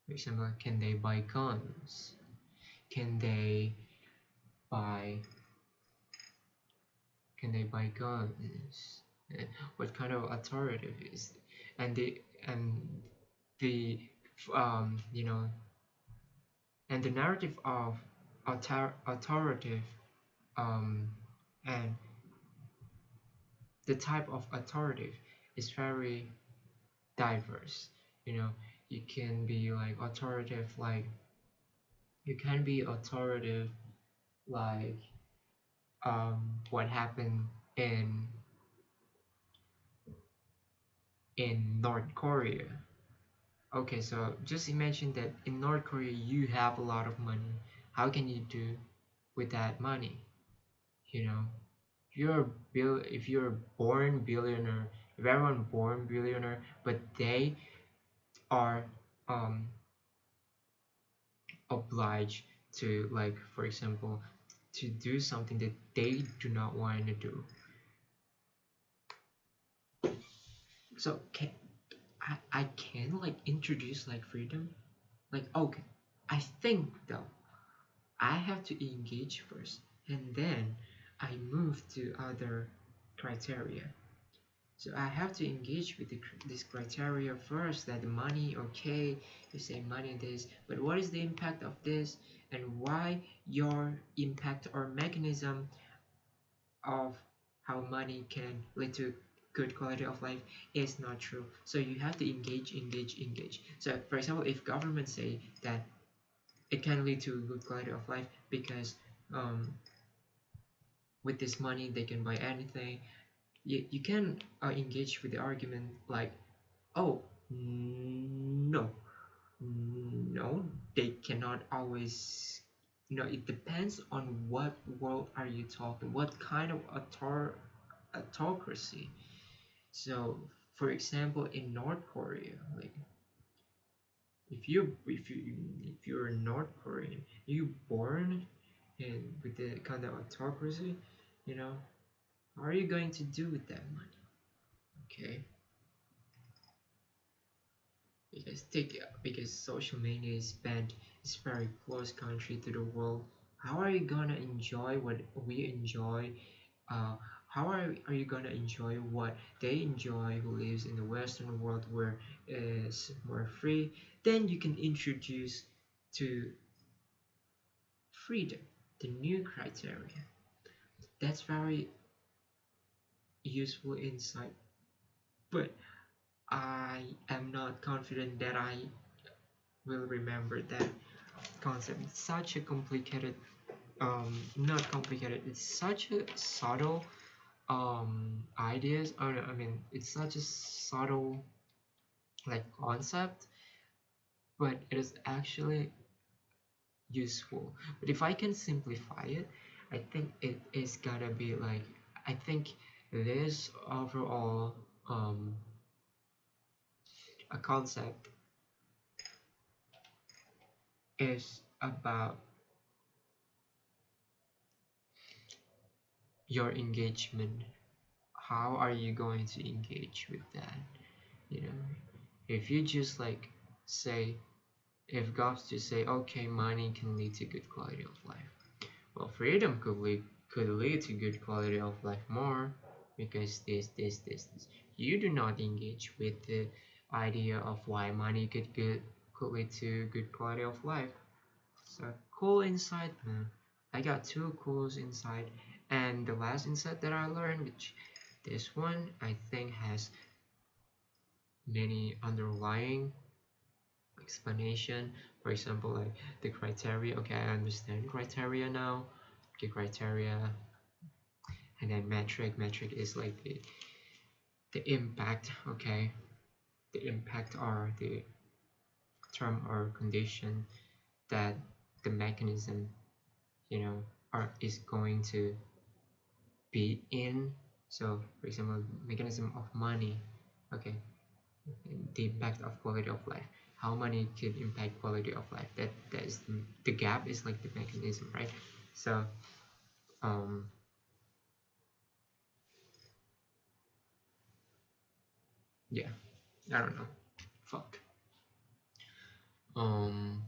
for example, can they buy guns? Can they buy guns? What kind of authoritative is, and the um you know and the narrative of authoritative, um and the type of authoritative is very diverse. you know you can be like authoritative, like you can be authoritative like what happened in North Korea. Okay, so just imagine that in North Korea you have a lot of money. How can you do with that money? You know, if you're born billionaire, if everyone born billionaire, but they are um obliged to, like, for example, to do something that they do not want to do. So I can like introduce like freedom, like, okay, I think though I have to engage first, and then I move to other criteria. So I have to engage with this criteria first, that the money, okay, you say money this, but what is the impact of this, and why your impact or mechanism of how money can lead to good quality of life is not true. So you have to engage. So for example, if government say that it can lead to good quality of life because um, with this money they can buy anything, you can engage with the argument like, oh, No, no, they cannot always. It depends on what world are you talking, what kind of autocracy. So, for example, in North Korea, like if you're a North Korean, you born in with the kind of autocracy, you know, how are you going to do with that money? Okay, because social media is banned, it's very close country to the world. How are you gonna enjoy what we enjoy? Uh, how are you gonna enjoy what they enjoy who lives in the Western world where it's more free? Then you can introduce to freedom the new criteria. That's very useful insight, but I am not confident that I will remember that concept. It's such a complicated, not complicated. It's such a subtle ideas. Or I mean, it's such a subtle like concept, but it is actually useful. But if I can simplify it, I think it is gonna be like I think this overall a concept is about your engagement. How are you going to engage with that? You know, if you just like say, if Goff's just say, okay, money can lead to good quality of life. Well, freedom could lead to good quality of life more because this. You do not engage with the idea of why money could lead to good quality of life. So cool insight, man. I got two cools insight, and the last insight that I learned, which this one I think has many underlying explanation. For example, like the criteria. Okay, I understand criteria now. Okay, criteria, and then metric is like the impact. Okay, the impact or the term or condition that the mechanism, are is going to be in. So for example, mechanism of money. Okay, the impact of quality of life, how money could impact quality of life. That is the gap is like the mechanism, right? So um yeah, I don't know, fuck. um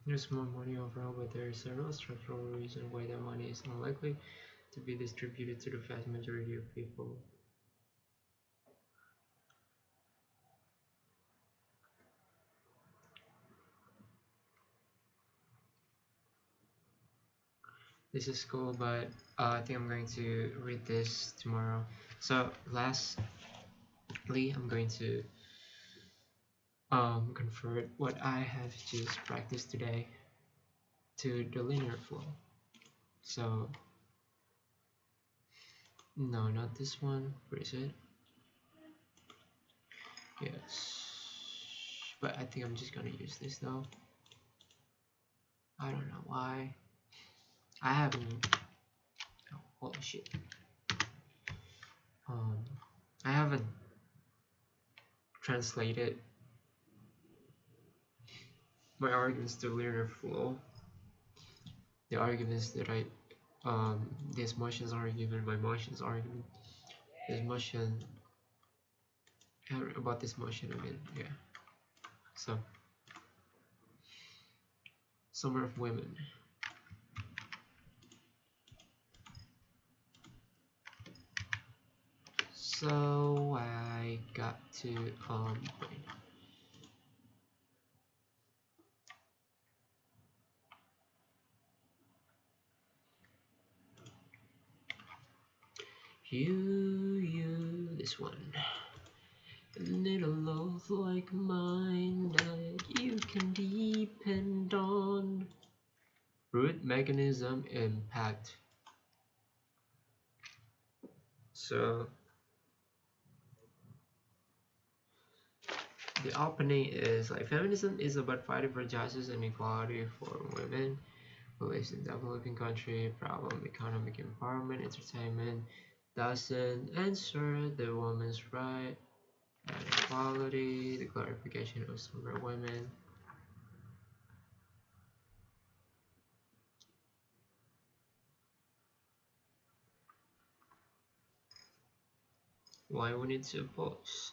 There's more money overall, but there is several structural reasons why that money is unlikely to be distributed to the vast majority of people. This is cool, but I think I'm going to read this tomorrow. So lastly, I'm going to convert what I have just practiced today to the linear flow. So no, not this one. Where is it? Yes, but I think I'm just gonna use this though. I don't know why. I haven't. Oh, holy shit. Um, I haven't translated my arguments to linear flow. The arguments that these motions are given by motions argument. This motion about this motion. I mean, yeah. So, Summer of Women. So I got to wait. This one. A little love like mine that you can depend on. Root mechanism impact. So the opening is like feminism is about fighting for justice and equality for women who lives in developing country. Problem economic empowerment, entertainment doesn't answer the woman's right and equality. The clarification of some women. Why we need to oppose?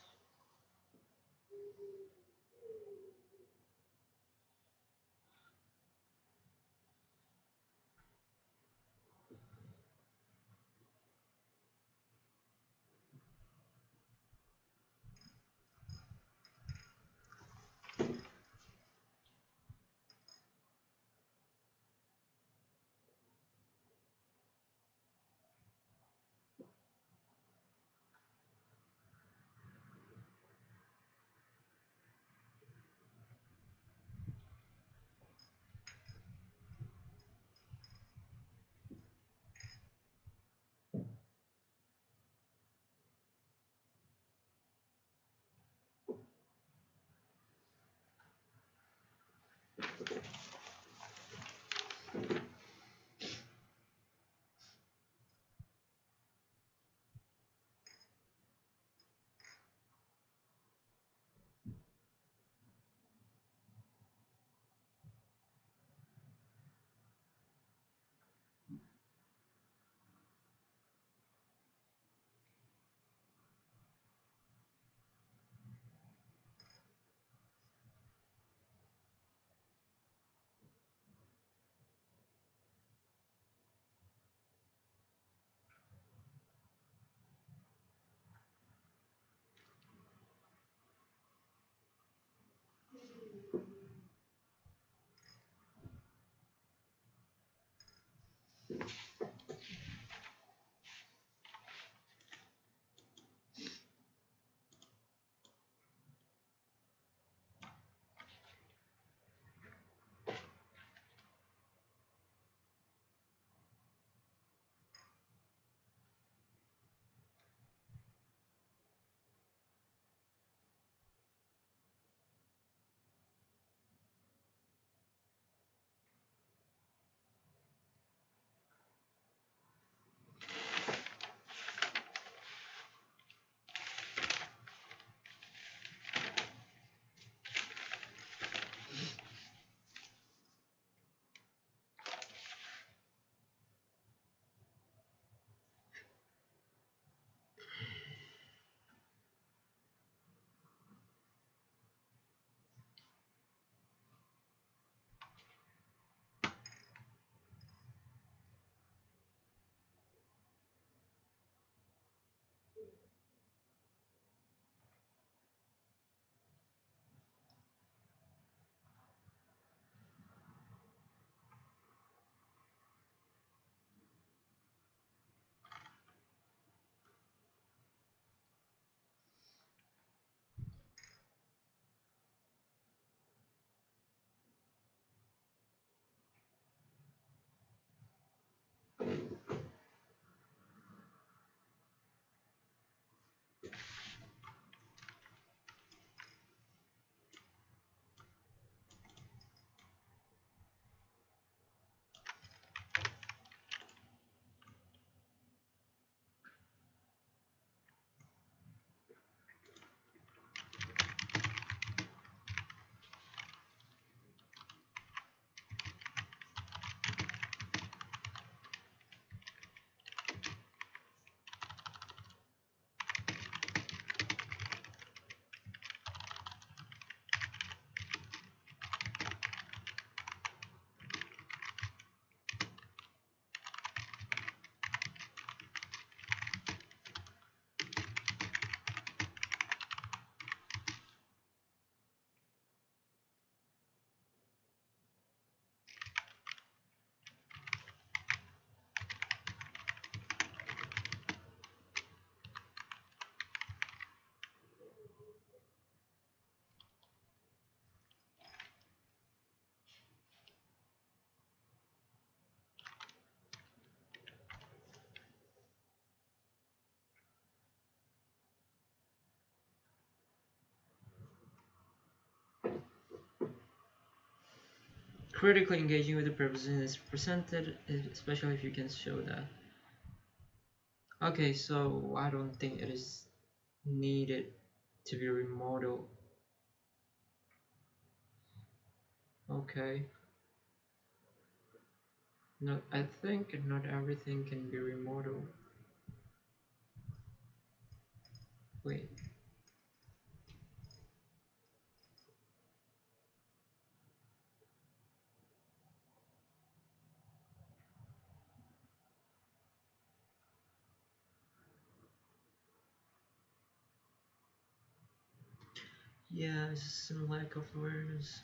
critically engaging with the proposition is presented, especially if you can show that. Okay, so I don't think it is needed to be remodeled. Okay. No, I think not everything can be remodeled. Wait. Yeah, it's some lack of awareness.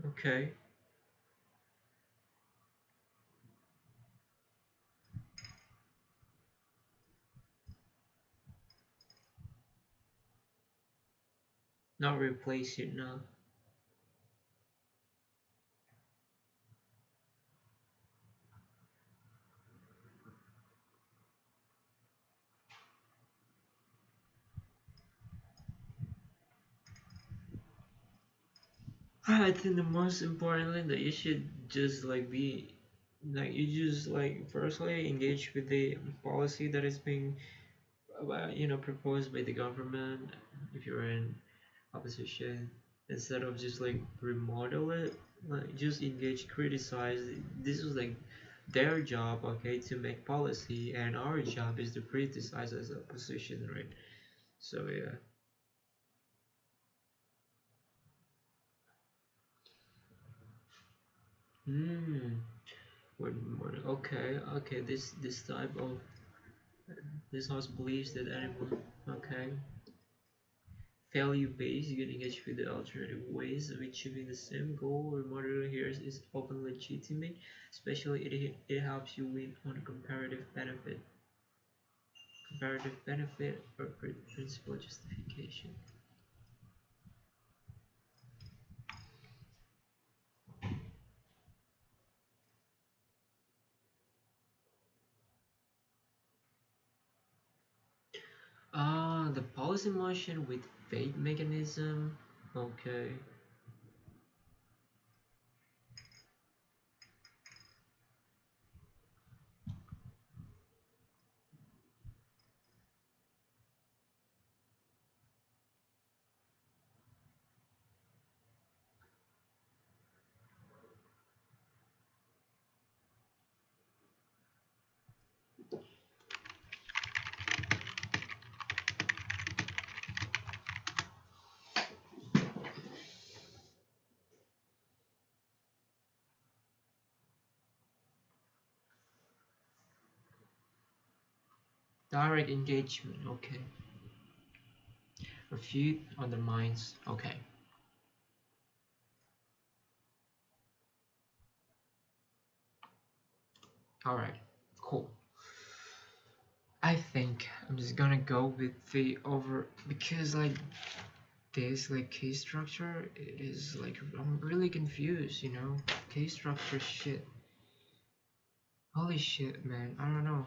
Okay. Not replace it now. I think the most important thing that you should just like be like you just like firstly engage with the policy that is being proposed by the government if you're in opposition instead of just like remodel it, like just engage, criticize. This is like their job, okay, to make policy, and our job is to criticize as a opposition, right? So yeah. Hmm. Okay, okay, this type of this house believes that anyone, okay, value-based, you can engage with the alternative ways of achieving the same goal. Remodeling here is often legitimate, especially it helps you win on comparative benefit or principal justification. The policy motion with debate mechanism. Okay. Direct engagement. Okay. Refute, undermines. Okay. All right. Cool. I think I'm just gonna go with the over because like this like case structure it is like I'm really confused, you know? Case structure shit. Holy shit, man. I don't know.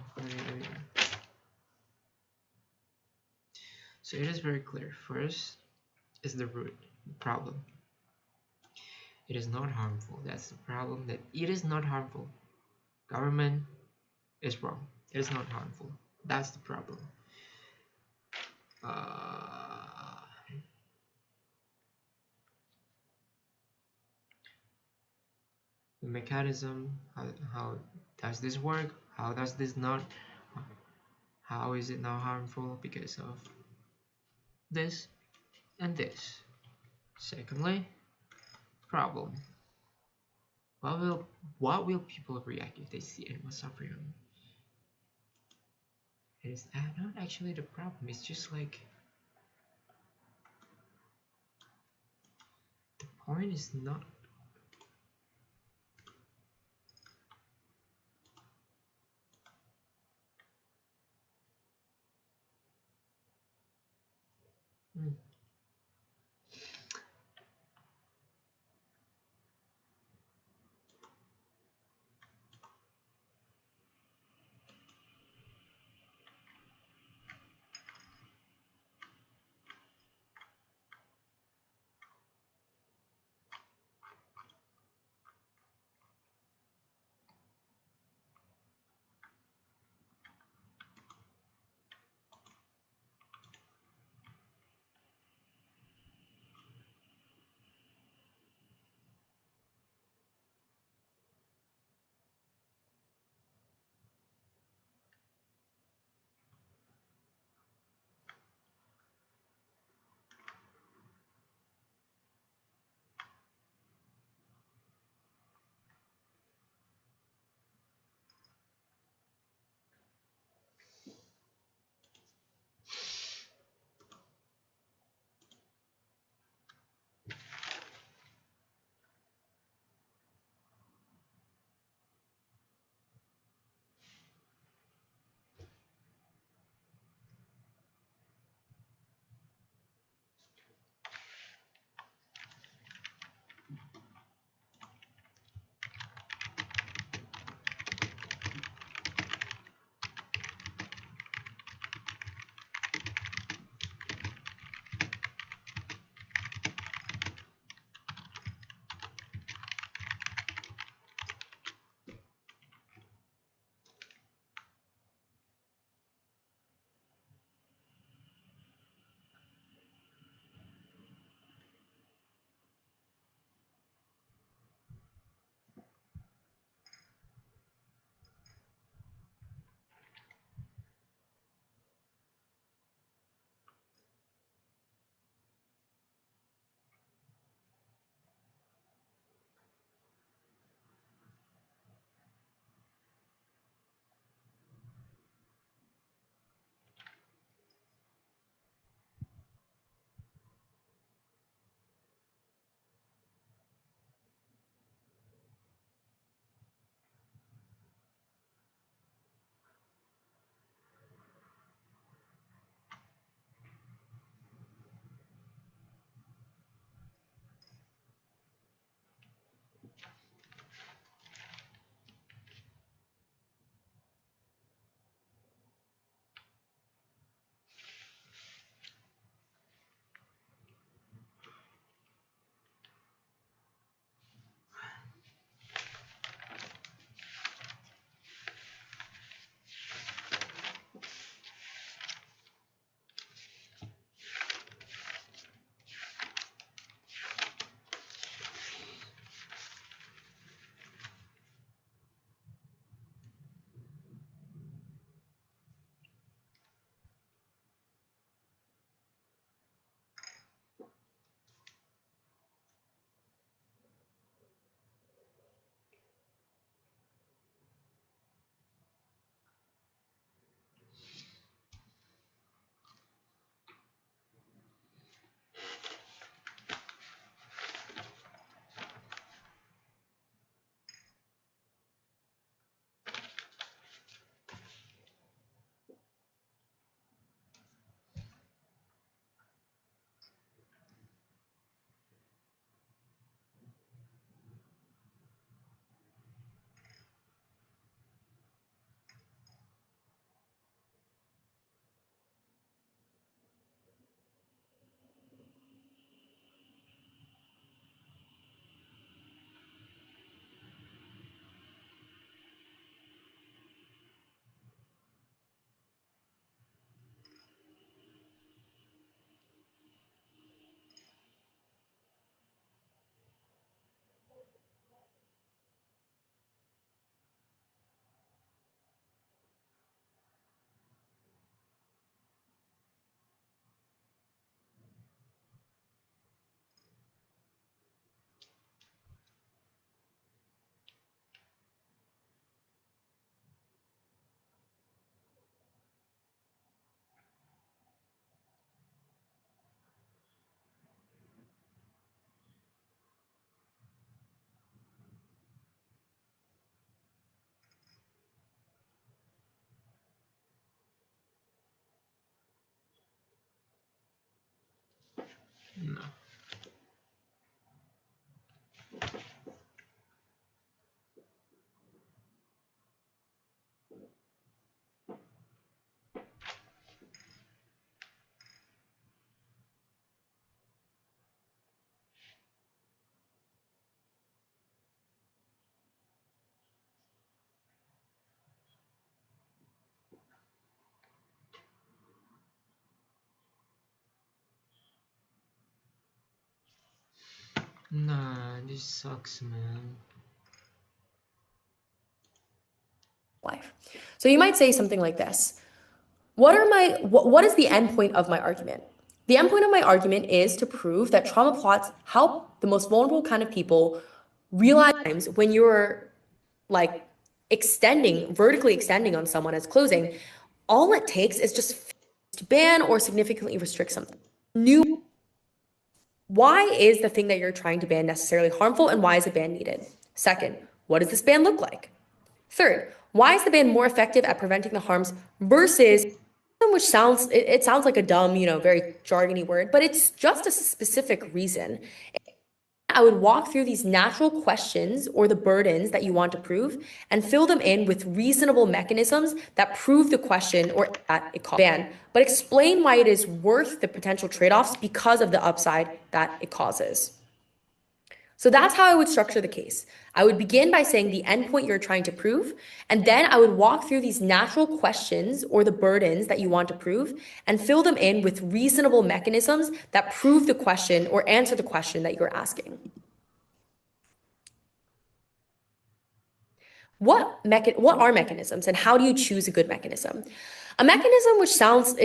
So it is very clear. First is the root problem. It is not harmful. That's the problem. That it is not harmful. Government is wrong. It is not harmful. That's the problem. Uh, the mechanism. How does this work? How does this not? How is it not harmful? Because of this and this. Secondly, problem. What will people react if they see animal suffering? It is not actually the problem. It's just like the point is not. Hmm. No. Nah, this sucks, man. Life. So you might say something like this. What is the end point of my argument? The end point of my argument is to prove that trauma plots help the most vulnerable kind of people realize when you're like vertically extending on someone as closing, all it takes is just to ban or significantly restrict something. Why is the thing that you're trying to ban necessarily harmful, and why is a ban needed? Second, what does this ban look like? Third, why is the ban more effective at preventing the harms versus, which it sounds like a dumb, very jargony word, but it's just a specific reason. I would walk through these natural questions or the burdens that you want to prove and fill them in with reasonable mechanisms that prove the question or that it causes ban, but explain why it is worth the potential trade-offs because of the upside that it causes. So that's how I would structure the case. I would begin by saying the endpoint you're trying to prove, and then I would walk through these natural questions or the burdens that you want to prove and fill them in with reasonable mechanisms that prove the question or answer the question that you're asking. What are mechanisms, and how do you choose a good mechanism? A mechanism which sounds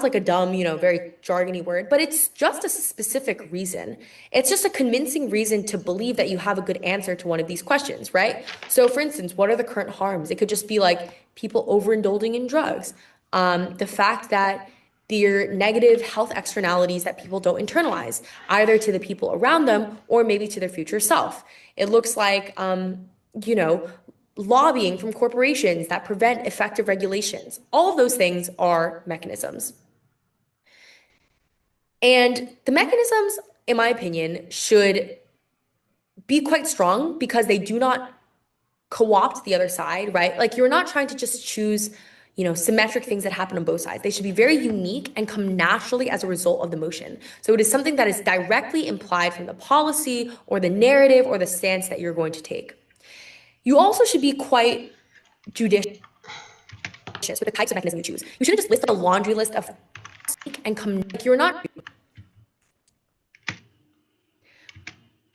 like a dumb, very jargony word, but it's just a specific reason. It's just a convincing reason to believe that you have a good answer to one of these questions, right? So for instance, what are the current harms? It could just be like people overindulging in drugs. The fact that there are negative health externalities that people don't internalize, either to the people around them or maybe to their future self. It looks like, lobbying from corporations that prevent effective regulations. All of those things are mechanisms. And the mechanisms, in my opinion, should be quite strong because they do not co-opt the other side, right? Like you're not trying to just choose, symmetric things that happen on both sides. They should be very unique and come naturally as a result of the motion. So it is something that is directly implied from the policy or the narrative or the stance that you're going to take. You also should be quite judicious with the types of mechanism you choose. You shouldn't just list a laundry list of and come like you're not.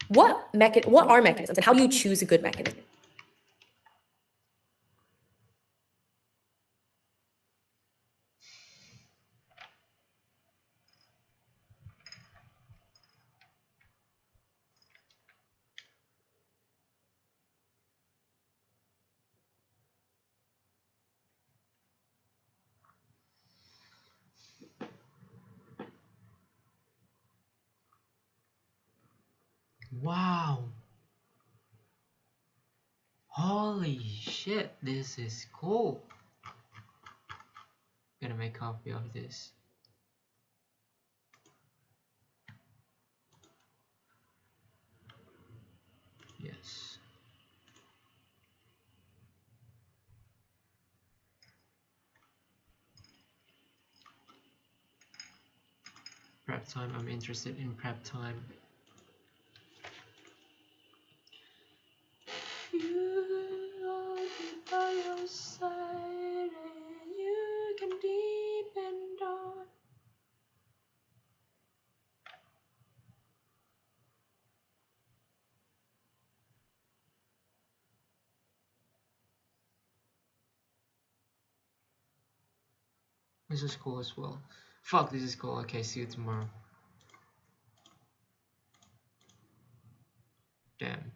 What are mechanisms, and how do you choose a good mechanism? Wow. Holy shit, this is cool. I'm gonna make a copy of this. Yes. Prep time, I'm interested in prep time. You are by your side and you can depend on. This is cool as well. Fuck, this is cool. Okay, see you tomorrow. Damn.